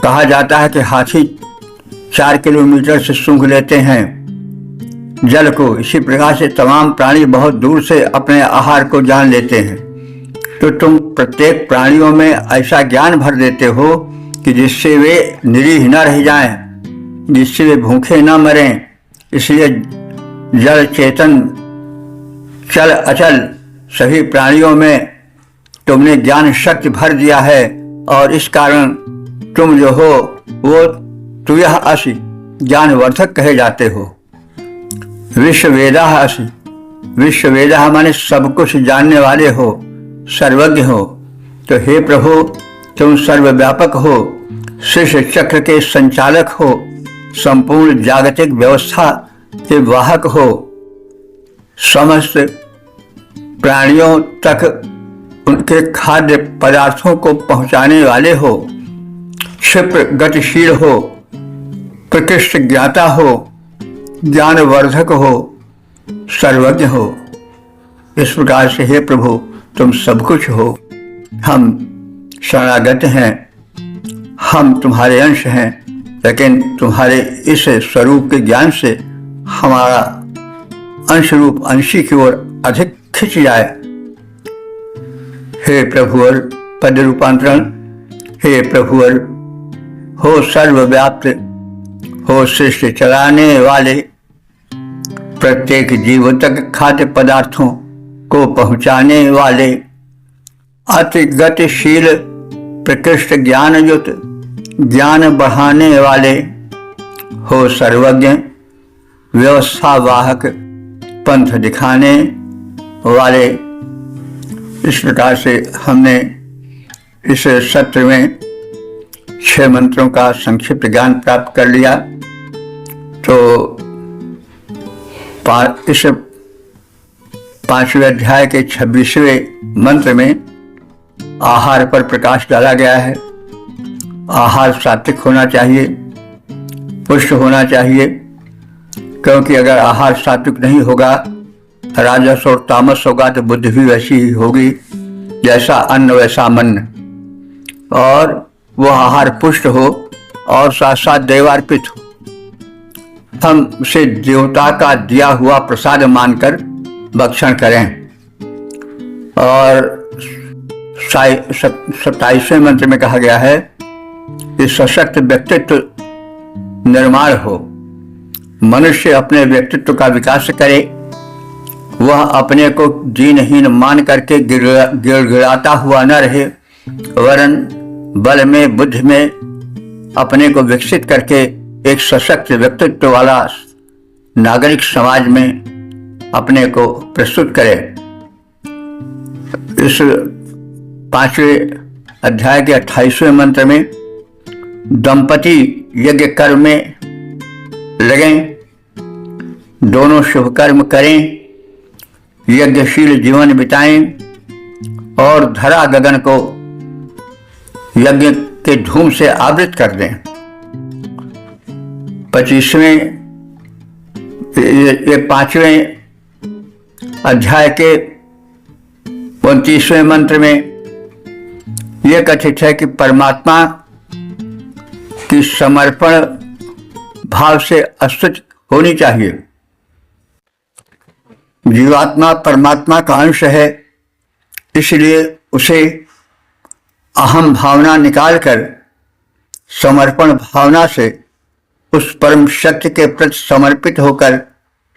कहा जाता है कि हाथी 4 किलोमीटर से सूंघ लेते हैं जल को, इसी प्रकार से तमाम प्राणी बहुत दूर से अपने आहार को जान लेते हैं। तो तुम प्रत्येक प्राणियों में ऐसा ज्ञान भर देते हो कि जिससे वे निरीह न रह जाएं, जिससे वे भूखे न मरें। इसलिए जल चेतन चल अचल सभी प्राणियों में तुमने ज्ञान शक्ति भर दिया है और इस कारण तुम जो हो वो तुयः असि ज्ञानवर्धक कहे जाते हो। विश्ववेदा असि, विश्ववेदा माने सब कुछ जानने वाले हो, सर्वज्ञ हो। तो हे प्रभु, तुम सर्वव्यापक हो, शिष्य चक्र के संचालक हो, संपूर्ण जागतिक व्यवस्था के वाहक हो, समस्त प्राणियों तक उनके खाद्य पदार्थों को पहुंचाने वाले हो, क्षिप्र गतिशील हो, प्रकृष्ट ज्ञाता हो, ज्ञानवर्धक हो, सर्वज्ञ हो। इस प्रकार से हे प्रभु, तुम सब कुछ हो। हम शरणागत हैं, हम तुम्हारे अंश हैं, लेकिन तुम्हारे इस स्वरूप के ज्ञान से हमारा अंश रूप अंशी की ओर अधिक खिंच जाए। हे प्रभुवर पद रूपांतरण, हे प्रभुवर हो सर्वव्याप्त, हो सृष्टि चलाने वाले, प्रत्येक जीव तक खाद्य पदार्थों को पहुंचाने वाले, अति गतिशील प्रकृष्ट ज्ञान युक्त, ज्ञान बढ़ाने वाले, हो सर्वज्ञ, व्यवस्था वाहक, पंथ दिखाने वाले। इस प्रकार से हमने इस सत्र में 6 मंत्रों का संक्षिप्त ज्ञान प्राप्त कर लिया। तो इस 5वें अध्याय के 26वें मंत्र में आहार पर प्रकाश डाला गया है। आहार सात्विक होना चाहिए, पुष्ट होना चाहिए, क्योंकि अगर आहार सात्विक नहीं होगा, राजस और तामस होगा, तो बुद्धि भी वैसी ही होगी, जैसा अन्न वैसा मन। और वो आहार पुष्ट हो और साथ साथ देवार्पित हो। हम उसे देवता का दिया हुआ प्रसाद मानकर भक्षण करें और 27वें मंत्र में कहा गया है कि सशक्त व्यक्तित्व निर्माण हो, मनुष्य अपने व्यक्तित्व का विकास करे, वह अपने को दीनहीन मान करके गिड़गिड़ाता हुआ न रहे, वरन बल में बुद्धि में अपने को विकसित करके एक सशक्त व्यक्तित्व वाला नागरिक समाज में अपने को प्रस्तुत करे। इस 5वें अध्याय के 28वें मंत्र में दंपति यज्ञ कर्म में लगें, दोनों शुभ कर्म करें, यज्ञशील जीवन बिताएं और धरा गगन को यज्ञ के धूम से आवृत कर दें। 5वें अध्याय के 29वें मंत्र में यह कथित है कि परमात्मा की समर्पण भाव से अस्तित्व होनी चाहिए। जीवात्मा परमात्मा का अंश है, इसलिए उसे अहम भावना निकालकर समर्पण भावना से उस परम शक्ति के प्रति समर्पित होकर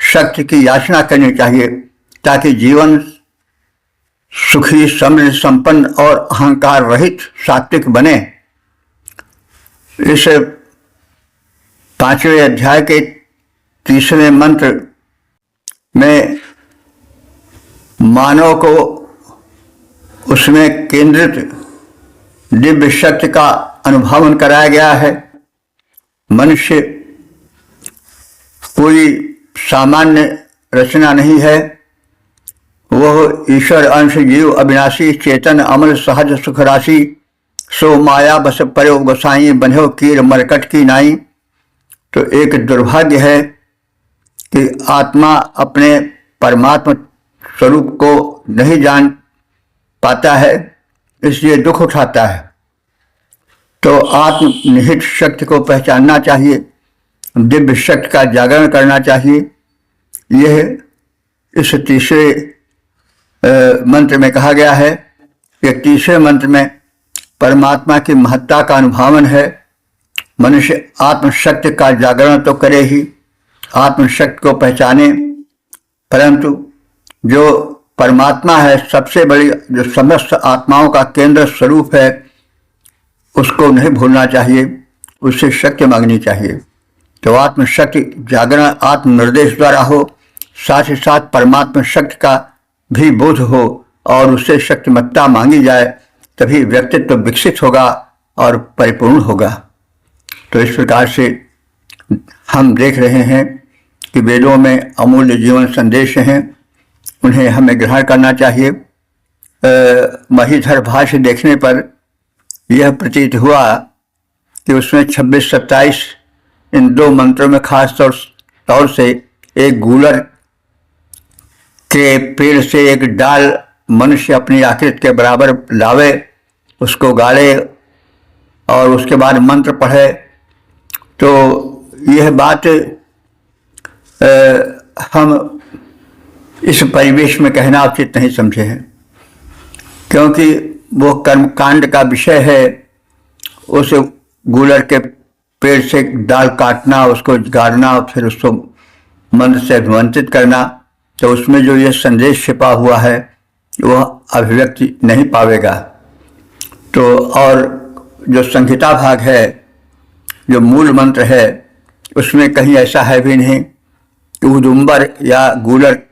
शक्ति की याचना करनी चाहिए, ताकि जीवन सुखी, समृद्ध, संपन्न और अहंकार रहित सात्विक बने। इस 5वें अध्याय के 30वें मंत्र में मानव को उसमें केंद्रित दिव्य शक्ति का अनुभवन कराया गया है। मनुष्य कोई सामान्य रचना नहीं है, वह ईश्वर अंश जीव अविनाशी चेतन अमर सहज सुख राशि, सो माया बस परो गोसाई बन्हो कीर मरकट की नाई। तो एक दुर्भाग्य है कि आत्मा अपने परमात्मा स्वरूप को नहीं जान पाता है, इसलिए दुख उठाता है। तो आत्मनिहित शक्ति को पहचानना चाहिए, दिव्य शक्ति का जागरण करना चाहिए। यह इस 30वें मंत्र में कहा गया है कि 30वें मंत्र में परमात्मा की महत्ता का अनुभावन है। मनुष्य आत्मशक्ति का जागरण तो करे ही, आत्मशक्ति को पहचाने, परंतु जो परमात्मा है, सबसे बड़ी, जो समस्त आत्माओं का केंद्र स्वरूप है, उसको नहीं भूलना चाहिए, उससे शक्ति मांगनी चाहिए। तो आत्मशक्ति जागरण आत्मनिर्देश द्वारा हो, साथ ही साथ परमात्मा शक्ति का भी बोध हो और उससे शक्तिमत्ता मांगी जाए, तभी व्यक्तित्व विकसित होगा और परिपूर्ण होगा। तो इस प्रकार से हम देख रहे हैं कि वेदों में अमूल्य जीवन संदेश हैं, उन्हें हमें ग्रहण करना चाहिए। महीधर भाष्य देखने पर यह प्रतीत हुआ कि उसमें 26-27 इन 2 मंत्रों में खास तौर से एक गूलर के पेड़ से एक डाल मनुष्य अपनी आकृति के बराबर लावे, उसको गाड़े और उसके बाद मंत्र पढ़े। तो यह बात हम इस परिवेश में कहना उचित नहीं समझे हैं, क्योंकि वो कर्मकांड का विषय है। उस गूलर के पेड़ से डाल काटना, उसको गाड़ना और फिर उसको मंत्र से अभिमंत्रित करना, तो उसमें जो ये संदेश छिपा हुआ है वह अभिव्यक्ति नहीं पावेगा। तो और जो संहिता भाग है, जो मूल मंत्र है, उसमें कहीं ऐसा है भी नहीं कि उदुम्बर या गूलर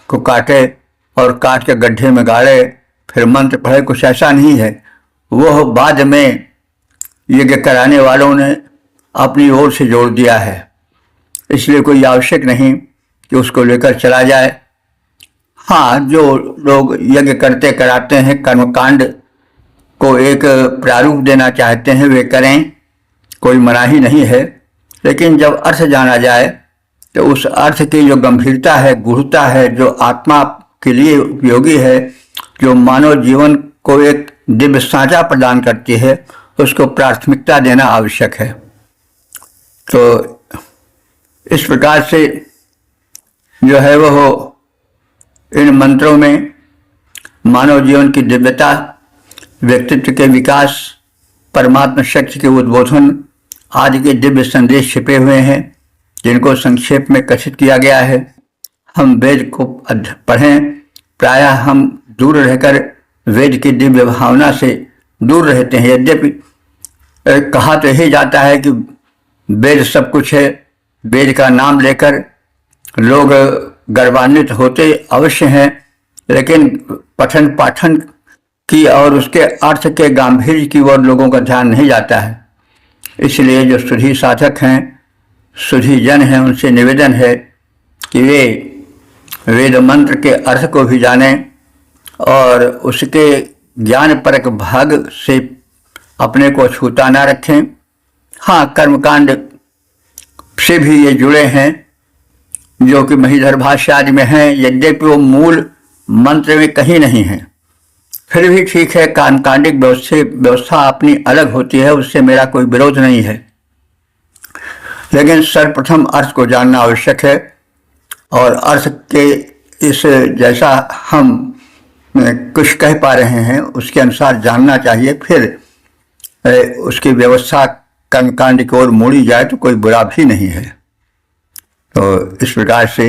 को काटे और काट के गड्ढे में गाड़े फिर मंत्र पढ़े, कुछ ऐसा नहीं है। वह बाद में यज्ञ कराने वालों ने अपनी ओर से जोड़ दिया है, इसलिए कोई आवश्यक नहीं कि उसको लेकर चला जाए। हाँ, जो लोग यज्ञ करते कराते हैं, कर्मकांड को एक प्रारूप देना चाहते हैं, वे करें, कोई मनाही नहीं है। लेकिन जब अर्थ जाना जाए तो उस अर्थ की जो गंभीरता है, गूढ़ता है, जो आत्मा के लिए उपयोगी है, जो मानव जीवन को एक दिव्य साझा प्रदान करती है, उसको प्राथमिकता देना आवश्यक है। तो इस प्रकार से जो है वह इन मंत्रों में मानव जीवन की दिव्यता व्यक्तित्व के विकास, परमात्मा शक्ति के उद्बोधन आदि के दिव्य संदेश छिपे हुए हैं, जिनको संक्षेप में कथित किया गया है। हम वेद को पढ़ें, प्रायः हम दूर रहकर वेद की दिव्य भावना से दूर रहते हैं। यद्यपि कहा तो यही जाता है कि वेद सब कुछ है, वेद का नाम लेकर लोग गर्वान्वित होते अवश्य हैं, लेकिन पठन पाठन की और उसके अर्थ के गांधीर्य की ओर लोगों का ध्यान नहीं जाता है। इसलिए जो सुधी साधक हैं, सुधी जन हैं, उनसे निवेदन है कि वे वेद मंत्र के अर्थ को भी जानें और उसके ज्ञान परक भाग से अपने को छूता ना रखें। हाँ, कर्मकांड से भी ये जुड़े हैं जो कि महीधर भाष्य आदि में हैं, यद्यपि वो मूल मंत्र में कहीं नहीं है, फिर भी ठीक है। कांडिक व्यवस्था अपनी अलग होती है, उससे मेरा कोई विरोध नहीं है, लेकिन सर्वप्रथम अर्थ को जानना आवश्यक है और अर्थ के इस जैसा हम कुछ कह पा रहे हैं उसके अनुसार जानना चाहिए, फिर उसकी व्यवस्था कर्मकांड की ओर मोड़ी जाए तो कोई बुरा भी नहीं है। तो इस प्रकार से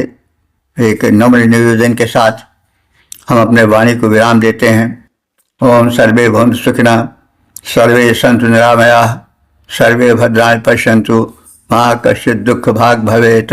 एक नम्र निवेदन के साथ हम अपने वाणी को विराम देते हैं। ओम सर्वे भवन्तु सुखिनः, सर्वे सन्तु निरामयाः, सर्वे भद्राणि पश्यन्तु, मा कश्चित् दुःख भाग् भवेत्।